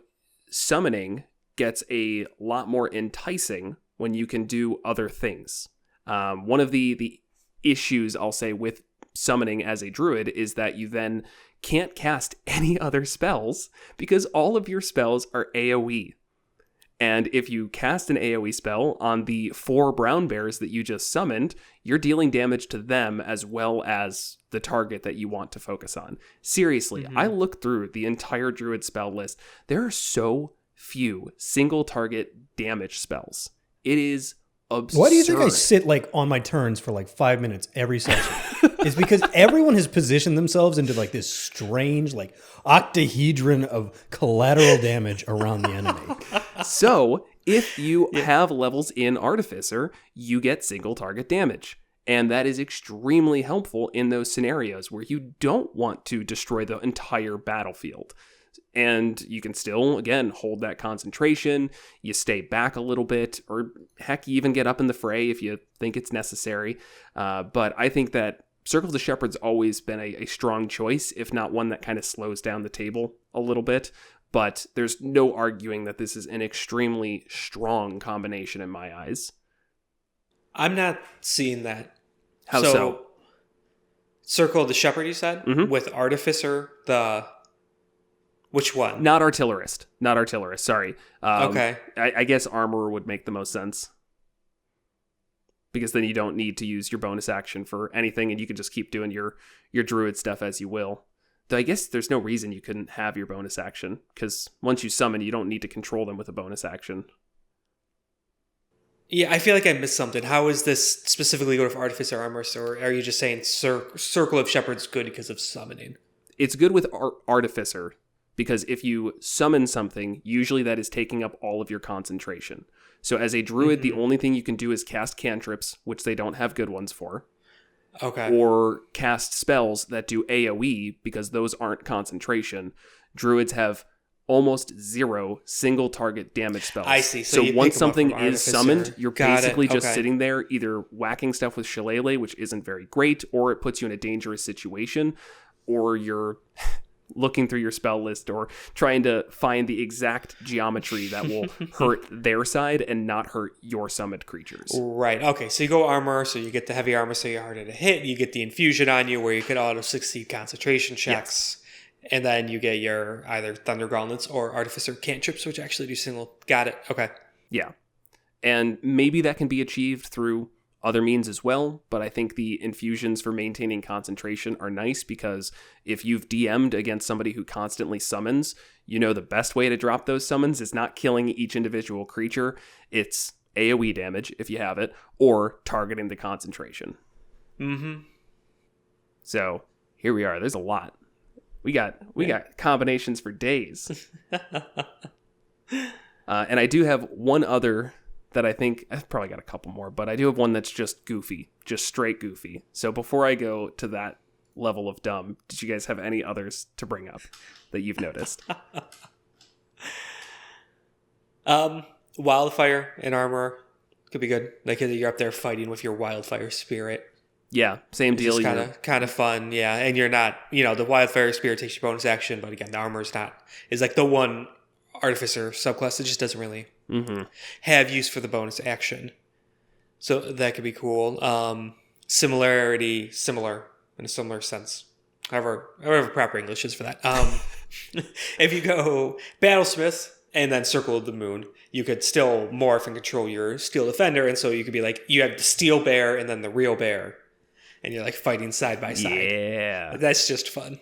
summoning gets a lot more enticing when you can do other things. One of the issues, I'll say, with summoning as a druid is that you then can't cast any other spells because all of your spells are AoE. And if you cast an AoE spell on the 4 brown bears that you just summoned, you're dealing damage to them as well as the target that you want to focus on. Seriously, I looked through the entire druid spell list. There are so few single target damage spells. It is absurd. Why do you think I sit like on my turns for like 5 minutes every session? It's because everyone has positioned themselves into like this strange like octahedron of collateral damage around the enemy. So if you have levels in Artificer, you get single target damage. And that is extremely helpful in those scenarios where you don't want to destroy the entire battlefield. And you can still, again, hold that concentration. You stay back a little bit, or heck, you even get up in the fray if you think it's necessary. But I think that Circle of the Shepherd's always been a strong choice, if not one that kind of slows down the table a little bit. But there's no arguing that this is an extremely strong combination in my eyes. I'm not seeing that. How so? Circle of the Shepherd, you said? Mm-hmm. With Artificer, which one? Not Artillerist. Sorry. Okay. I guess Armorer would make the most sense. Because then you don't need to use your bonus action for anything, and you can just keep doing your druid stuff as you will. Though I guess there's no reason you couldn't have your bonus action, because once you summon, you don't need to control them with a bonus action. Yeah, I feel like I missed something. How is this specifically good for Artificer Armor, or are you just saying Circle of Shepherd's good because of summoning? It's good with Artificer, because if you summon something, usually that is taking up all of your concentration. So as a druid, the only thing you can do is cast cantrips, which they don't have good ones for. Okay. Or cast spells that do AoE, because those aren't concentration. Druids have almost 0 single target damage spells. I see. So once something is Artificer. summoned, you're basically just Okay. sitting there either whacking stuff with Shillelagh, which isn't very great, or it puts you in a dangerous situation, or you're looking through your spell list or trying to find the exact geometry that will hurt their side and not hurt your summoned creatures. Right. Okay. So you go armor, so you get the heavy armor, so you're harder to hit. You get the infusion on you, where you could auto succeed concentration checks. Yes. And then you get your either Thunder Gauntlets or Artificer Cantrips, which actually do single. Got it. Okay. Yeah. And maybe that can be achieved through other means as well, but I think the infusions for maintaining concentration are nice, because if you've DM'd against somebody who constantly summons, you know the best way to drop those summons is not killing each individual creature. It's AoE damage, if you have it, or targeting the concentration. Mm-hmm. So here we are. There's a lot. We got combinations for days. And I do have one other that I think, I've probably got a couple more, but I do have one that's just goofy, just straight goofy. So before I go to that level of dumb, did you guys have any others to bring up that you've noticed? Wildfire and armor could be good. Like you're up there fighting with your wildfire spirit. Yeah, same deal. It's kind of fun, yeah. And you're not, the wildfire spirit takes your bonus action, but again, the armor is like the one Artificer subclass that just doesn't really have use for the bonus action. So that could be cool. Similar in a similar sense. However proper English is for that. If you go Battlesmith and then Circle of the Moon, you could still morph and control your Steel Defender, and so you could be like, you have the Steel Bear and then the Real Bear, and you're like fighting side by side. Yeah. That's just fun.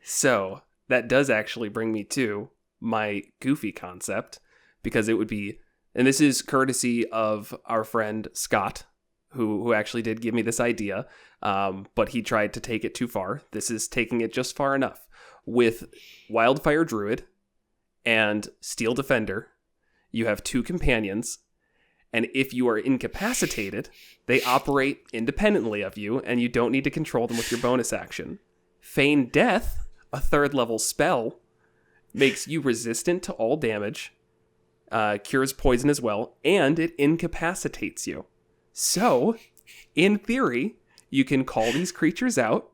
So that does actually bring me to my goofy concept, because it would be, and this is courtesy of our friend Scott, who actually did give me this idea, but he tried to take it too far. This is taking it just far enough. With Wildfire Druid and Steel Defender, you have 2 companions, and if you are incapacitated, they operate independently of you, and you don't need to control them with your bonus action. Feign Death, a 3rd level spell, makes you resistant to all damage, cures poison as well, and it incapacitates you. So, in theory, you can call these creatures out,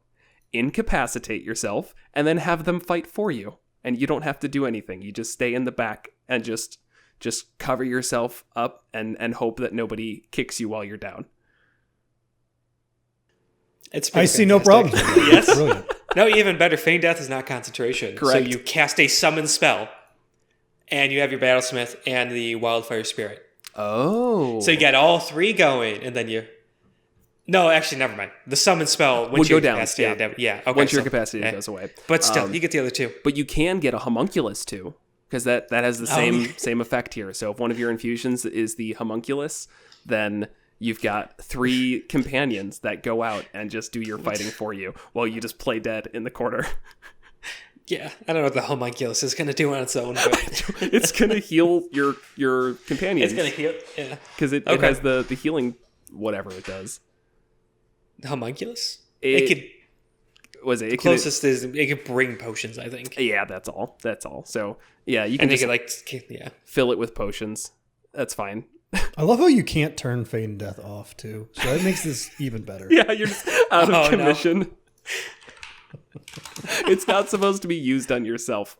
incapacitate yourself, and then have them fight for you. And you don't have to do anything. You just stay in the back and just Just cover yourself up and hope that nobody kicks you while you're down. It's I see no problem. Yes. Brilliant. No, even better. Feign Death is not concentration. Correct. So you cast a summon spell, and you have your Battlesmith and the Wildfire Spirit. Oh. So you got all three going, and then you... No, actually, never mind. The summon spell would go down. Capacity, yeah. Okay, Once your capacity goes away. But still, you get the other two. But you can get a homunculus too, because that has the same effect here. So if one of your infusions is the homunculus, then you've got 3 companions that go out and just do your fighting for you while you just play dead in the corner. Yeah, I don't know what the homunculus is going to do on its own, but it's going to heal your companions. it's going to heal, yeah. Because it has the healing whatever it does. The homunculus? It It could bring potions, I think. Yeah, that's all. So yeah, you can fill it with potions. That's fine. I love how you can't turn Feign Death off too. So that makes this even better. Yeah, you're just out of commission. No. It's not supposed to be used on yourself.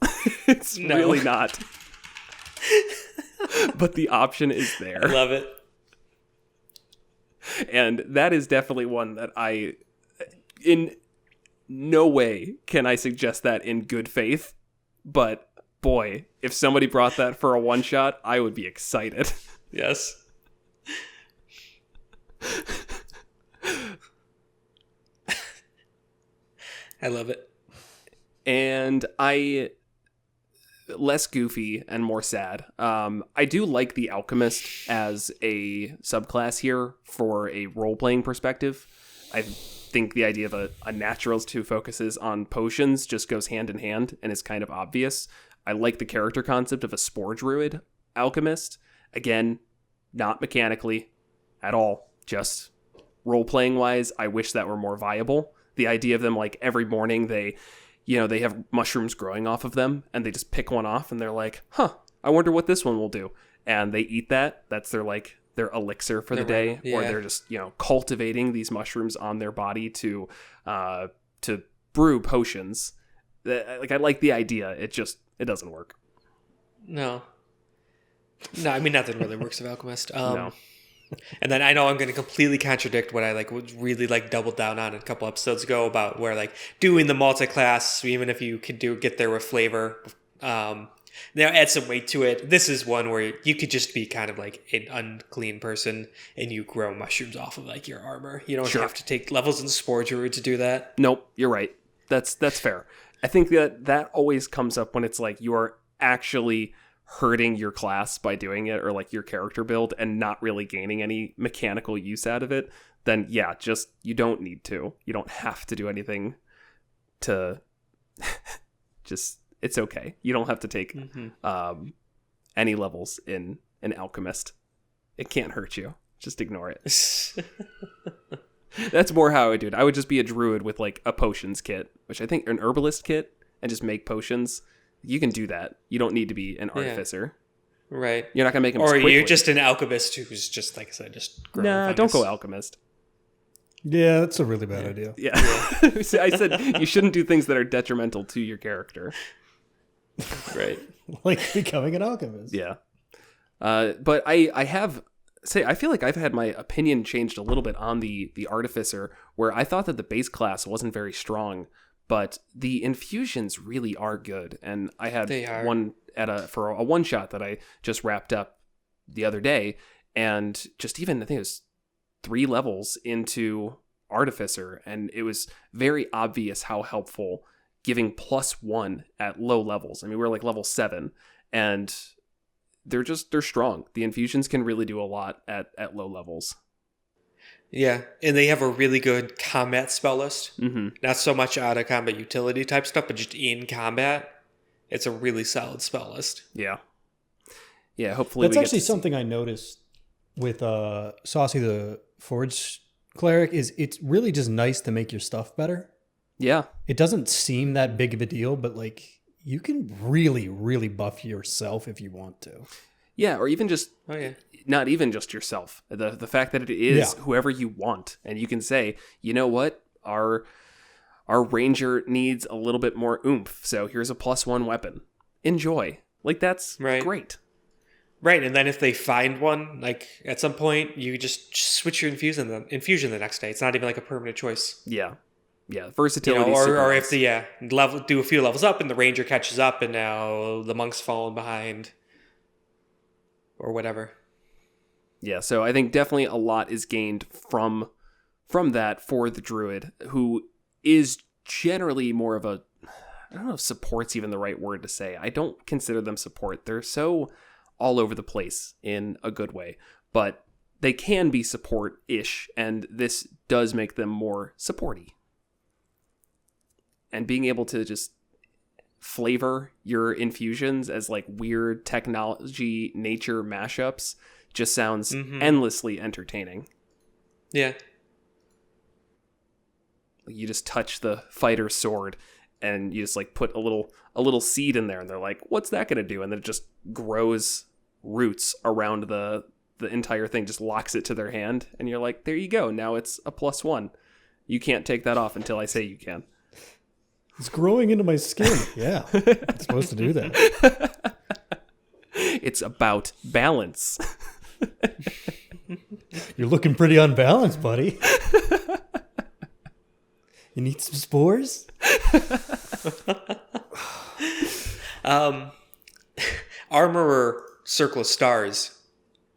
It's really not. But the option is there. I love it. And that is definitely one that in no way can I suggest that in good faith. But boy, if somebody brought that for a one-shot, I would be excited. Yes. I love it. And less goofy and more sad. I do like the Alchemist as a subclass here for a role-playing perspective. I think the idea of a naturals who focuses on potions just goes hand in hand and is kind of obvious. I like the character concept of a Spore Druid Alchemist. Again, not mechanically at all, just role-playing wise. I wish that were more viable. The idea of them like every morning they have mushrooms growing off of them and they just pick one off and they're like, I wonder what this one will do. And they eat that. That's their elixir for the day. Yeah. Or they're just, cultivating these mushrooms on their body to brew potions. Like, I like the idea. It doesn't work. No, I mean, nothing really works with Alchemist. No. And then I know I'm going to completely contradict what I really doubled down on a couple episodes ago about where doing the multi-class, even if you could get there with flavor, now add some weight to it. This is one where you could just be kind of like an unclean person and you grow mushrooms off of your armor. You don't have to take levels in Spore Druid to do that. Nope, you're right. That's fair. I think that always comes up when it's you are actually hurting your class by doing it, or your character build, and not really gaining any mechanical use out of it. Then yeah, just you don't need to. You don't have to do anything to just it's okay. You don't have to take any levels in an alchemist. It can't hurt you. Just ignore it. That's more how I would do it. I would just be a druid with a potions kit, which I think an herbalist kit, and just make potions. You can do that. You don't need to be an artificer. Yeah. Right. You're not going to make them Or quickly. you're just an alchemist who's just, like I said, just growing fungus. Don't go alchemist. Yeah, that's a really bad idea. Yeah. I said you shouldn't do things that are detrimental to your character. Right. Like becoming an alchemist. Yeah. But I feel like I've had my opinion changed a little bit on the Artificer, where I thought that the base class wasn't very strong, but the infusions really are good. And I had one for a one shot that I just wrapped up the other day, and just even I think it was 3 levels into Artificer, and it was very obvious how helpful giving +1 at low levels. I mean, we're level 7, and they're strong. The infusions can really do a lot at low levels. Yeah, and they have a really good combat spell list. Mm-hmm. Not so much out of combat utility type stuff, but just in combat, it's a really solid spell list. Yeah. Yeah, hopefully that's actually something I noticed with Saucy the Forge Cleric is it's really just nice to make your stuff better. Yeah. It doesn't seem that big of a deal, but you can really, really buff yourself if you want to. Yeah, or even just not even just yourself. The fact that it is whoever you want, and you can say, you know what, our ranger needs a little bit more oomph, so here's a +1 weapon. Enjoy. That's great. Right, and then if they find one, like at some point, you just switch your infusion the next day. It's not even like a permanent choice. Yeah. Versatility. Or if the level do a few levels up and the ranger catches up and now the monk's fallen behind, or whatever. Yeah, so I think definitely a lot is gained from that for the druid, who is generally more of a, I don't know if support's even the right word to say. I don't consider them support. They're so all over the place in a good way, but they can be support-ish, and this does make them more supporty. And being able to just flavor your infusions as like weird technology nature mashups just sounds endlessly entertaining. Yeah. You just touch the fighter's sword and you just like put a little seed in there and they're like, what's that going to do? And then it just grows roots around the entire thing, just locks it to their hand. And you're like, there you go. Now it's a +1. You can't take that off until I say you can. It's growing into my skin. Yeah. It's supposed to do that. It's about balance. You're looking pretty unbalanced, buddy. You need some spores? Armorer Circle of Stars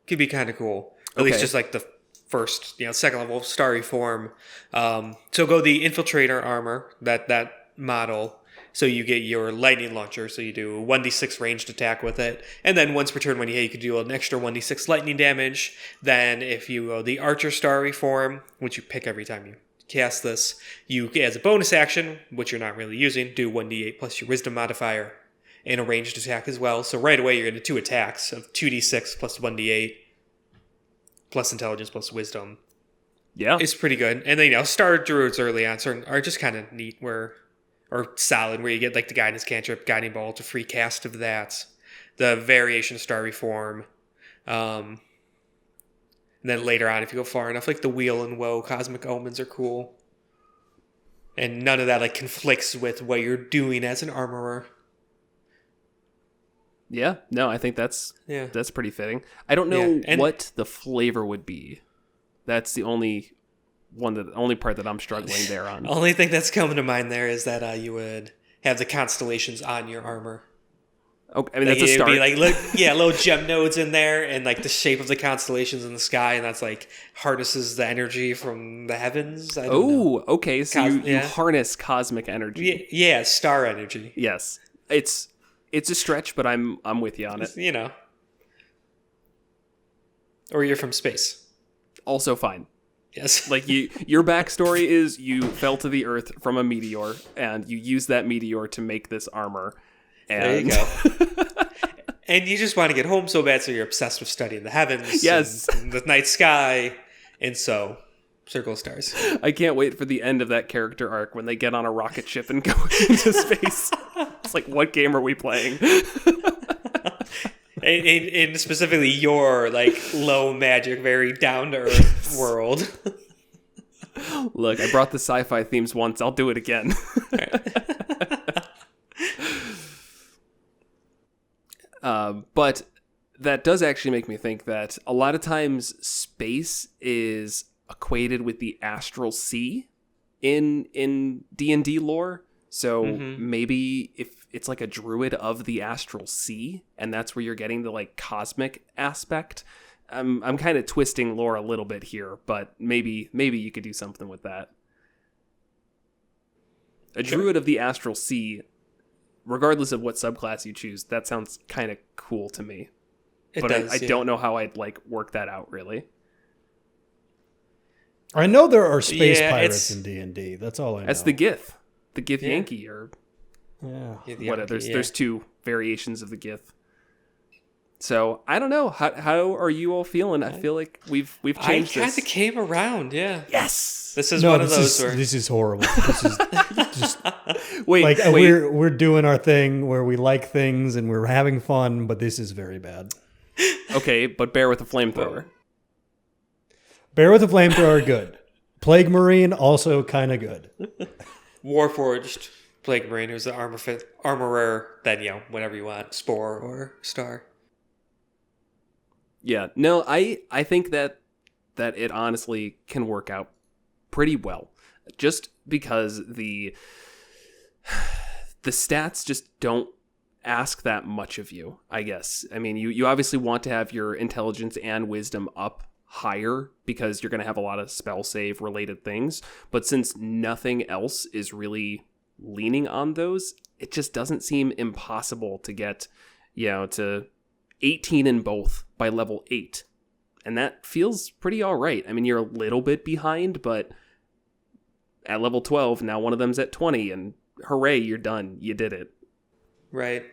could be kind of cool. At least just like the first, second level starry form. So go the Infiltrator armor, that model. So you get your lightning launcher. So you do 1d6 ranged attack with it. And then once per turn when you hit, you could do an extra 1d6 lightning damage. Then if you go the Archer starry form, which you pick every time you cast this, you, as a bonus action, which you're not really using, do 1d8 plus your wisdom modifier and a ranged attack as well. So right away you're going to 2 attacks of 2d6 plus 1d8 plus intelligence plus wisdom. Yeah. It's pretty good. And then, Star Druids early on are just kind of neat or solid, where you get like the Guidance Cantrip, Guiding Bolt, a free cast of that. The variation of Starry Form. And then later on, if you go far enough, like the Wheel and Woe, Cosmic Omens are cool. And none of that like conflicts with what you're doing as an armorer. Yeah, no, I think that's pretty fitting. I don't know what the flavor would be. That's the only part that I'm struggling there on. Only thing that's coming to mind there is that you would have the constellations on your armor. Okay, I mean, that's a start. It'd be like, little gem nodes in there, and like the shape of the constellations in the sky, and that's like harnesses the energy from the heavens. Okay, so you harness cosmic energy. Yeah, star energy. Yes, it's a stretch, but I'm with you on it. Or you're from space. Also fine. Yes. Like your backstory is you fell to the earth from a meteor, and you used that meteor to make this armor. And there you go. And you just want to get home so bad, so you're obsessed with studying the heavens. Yes. And the night sky. And so, Circle of Stars. I can't wait for the end of that character arc when they get on a rocket ship and go into space. It's like, what game are we playing? And specifically your like low magic, very down to earth world. Look, I brought the sci-fi themes once. I'll do it again. But that does actually make me think that a lot of times space is equated with the astral sea in D&D lore. So maybe if it's like a druid of the astral sea, and that's where you're getting the like cosmic aspect. I'm kind of twisting lore a little bit here, but maybe you could do something with that. A druid of the astral sea, regardless of what subclass you choose, that sounds kind of cool to me. I don't know how I'd like work that out really. I know there are space pirates in D&D. That's all I know. That's the Gith. The Gith Yankee, or whatever. There's 2 variations of the Gith. So I don't know. How are you all feeling? I feel like we've changed this. I kind of came around. Yeah. Yes. This is one of those. This is horrible. This is just wait. We're doing our thing where we like things and we're having fun, but this is very bad. Okay, but bear with a flamethrower. Bear with a flamethrower, good. Plague Marine, also kind of good. Warforged Plague Marine, who's the armorer, then, whatever you want, Spore or Star. Yeah. No, I think that it honestly can work out pretty well. Just because the stats just don't ask that much of you, I guess. I mean, you obviously want to have your intelligence and wisdom up higher because you're going to have a lot of spell save related things. But since nothing else is really leaning on those, it just doesn't seem impossible to get, to 18 in both by level 8. And that feels pretty all right. I mean, you're a little bit behind, but at level 12, now one of them's at 20, and hooray, you're done. You did it. Right.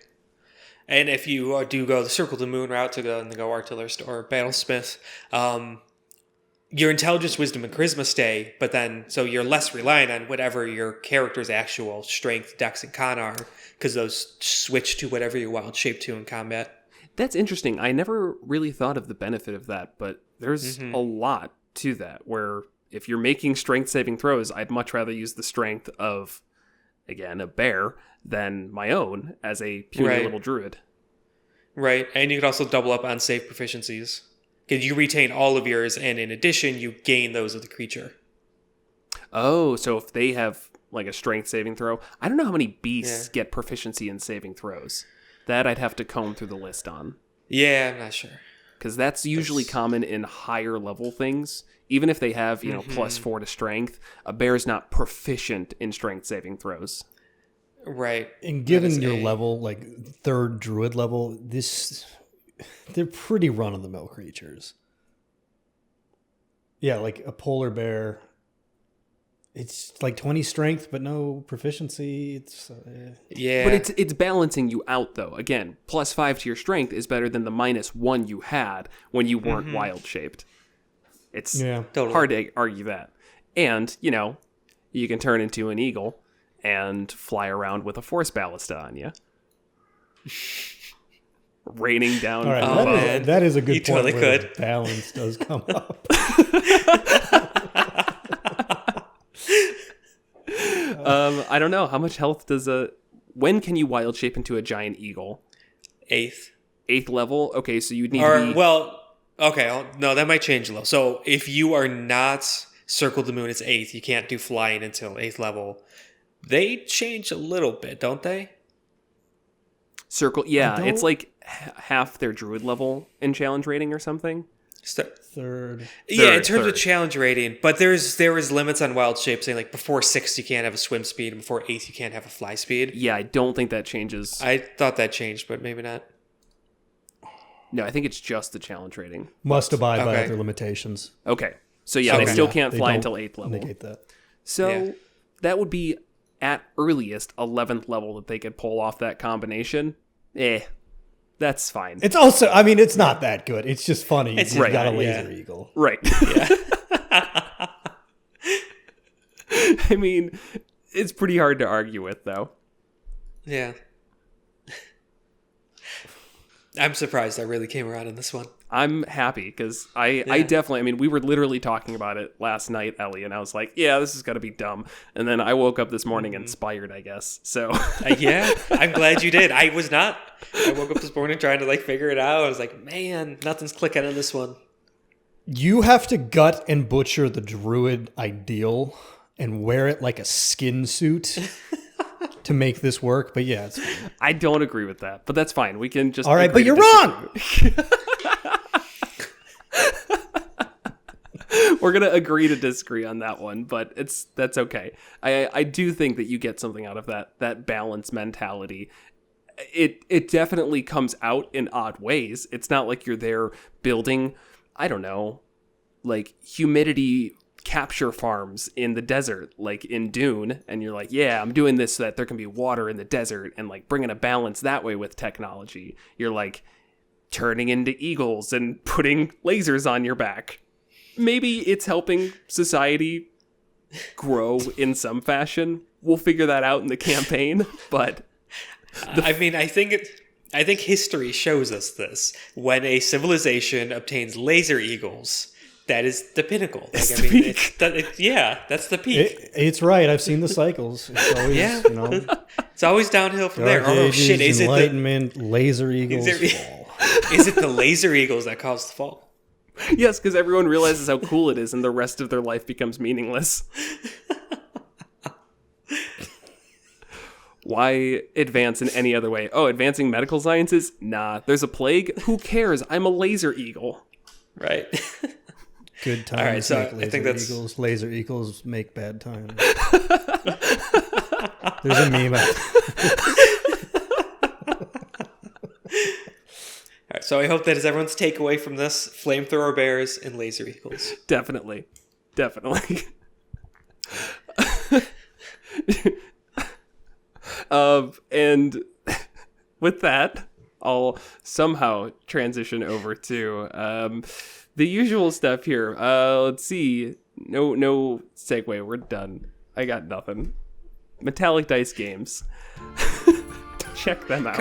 And if you do go the Circle the Moon route to go Artificer or Battlesmith, your intelligence, wisdom, and charisma stay, but then, so you're less reliant on whatever your character's actual strength, dex, and con are, because those switch to whatever your wild shape to in combat. That's interesting. I never really thought of the benefit of that, but there's a lot to that, where if you're making strength saving throws, I'd much rather use the strength of, again, a bear than my own as a puny little druid. Right, and you could also double up on save proficiencies. Because you retain all of yours, and in addition, you gain those of the creature. Oh, so if they have like a strength saving throw, I don't know how many beasts get proficiency in saving throws. That I'd have to comb through the list on. Yeah, I'm not sure. Because that's usually common in higher level things. Even if they have, +4 to strength, a bear's not proficient in strength saving throws. Right. And given your level, like 3rd druid level, they're pretty run-of-the-mill creatures. Yeah, like a polar bear. It's like 20 strength, but no proficiency. It's yeah, but it's balancing you out though. Again, +5 to your strength is better than the -1 you had when you weren't wild shaped. It's hard to argue that. And you can turn into an eagle and fly around with a force ballista on you, raining down. All right, that is a good point. Totally where could. The balance does come up. I don't know. How much health does when can you wild shape into a giant eagle? 8th level? Okay, so you'd need to be... okay, no, that might change a little. So if you are not Circle the Moon, it's 8th. You can't do flying until 8th level. They change a little bit, don't they? Circle, yeah. It's like half their druid level in challenge rating or something. Third. Yeah, in terms of challenge rating, but there is limits on wild shape, saying like before 6th you can't have a swim speed, and before 8th you can't have a fly speed. Yeah, I don't think that changes. I thought that changed, but maybe not. No, I think it's just the challenge rating. Must abide by other limitations. Okay, so they still can't fly until 8th level. Negate that. So that would be at earliest 11th level that they could pull off that combination. That's fine. It's also, I mean, it's not that good. It's just funny. It's You've got a laser eagle. Right. Yeah. I mean, it's pretty hard to argue with, though. Yeah. I'm surprised I really came around on this one. I'm happy because I definitely, I mean, we were literally talking about it last night, Ellie, and I was like, yeah, this is going to be dumb. And then I woke up this morning inspired, I guess. So yeah, I'm glad you did. I was not. I woke up this morning trying to figure it out. I was like, man, nothing's clicking on this one. You have to gut and butcher the druid ideal and wear it like a skin suit to make this work. But yeah, it's fine. I don't agree with that, but that's fine. We can just all right, but you're wrong. We're gonna agree to disagree on that one, but that's okay. I do think that you get something out of that balance mentality. It definitely comes out in odd ways. It's not like you're there building, I don't know, like humidity capture farms in the desert, like in Dune, and you're like, yeah, I'm doing this so that there can be water in the desert, and like bringing a balance that way with technology. You're like turning into eagles and putting lasers on your back. Maybe it's helping society grow in some fashion. We'll figure that out in the campaign, but I think history shows us this. When a civilization obtains laser eagles, that is the pinnacle. It's the peak. That's the peak. It's right. I've seen the cycles. It's always, It's always downhill from Dark there. Oh Ages, shit! Is Enlightenment, Laser Eagles, fall. Is it the Laser Eagles that caused the fall? Yes, because everyone realizes how cool it is, and the rest of their life becomes meaningless. Why advance in any other way? Oh, advancing medical sciences? Nah. There's a plague? Who cares? I'm a laser eagle. Right. Good times All right, so make I think that's eagles. Laser eagles make bad times. There's a meme out All right, so I hope that is everyone's takeaway from this: flamethrower bears and laser eagles. Definitely. And with that, I'll somehow transition over to the usual stuff here. Let's see. No segue. We're done. I got nothing. Metallic Dice Games. Check them out.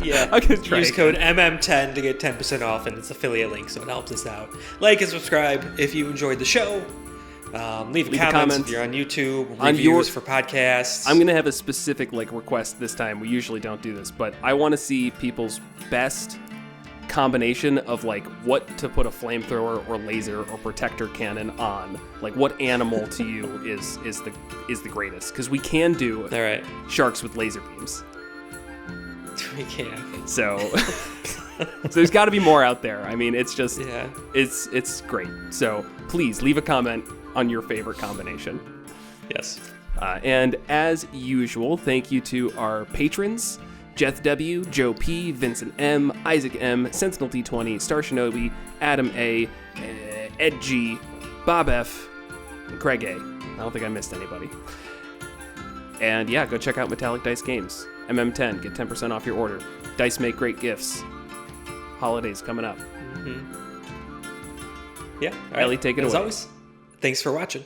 Use code MM10 to get 10% off, and it's affiliate link, so it helps us out. Like and subscribe if you enjoyed the show. Leave a comment if you're on YouTube. Reviews for podcasts. I'm gonna have a specific request this time. We usually don't do this, but I want to see people's best combination of what to put a flamethrower or laser or protector cannon on. What animal to you is the greatest? Because we can do sharks with laser beams. We can. So there's got to be more out there. I mean, it's just it's great. So please leave a comment on your favorite combination. Yes. And as usual, thank you to our patrons: Jeth W, Joe P, Vincent M, Isaac M, Sentinel T20, Star Shinobi, Adam A, Ed G, Bob F, and Craig A. I don't think I missed anybody. And yeah, go check out Metallic Dice Games. MM10, get 10% off your order. Dice make great gifts. Holidays coming up. Mm-hmm. Yeah. All right. Ellie, take it away. As always, thanks for watching.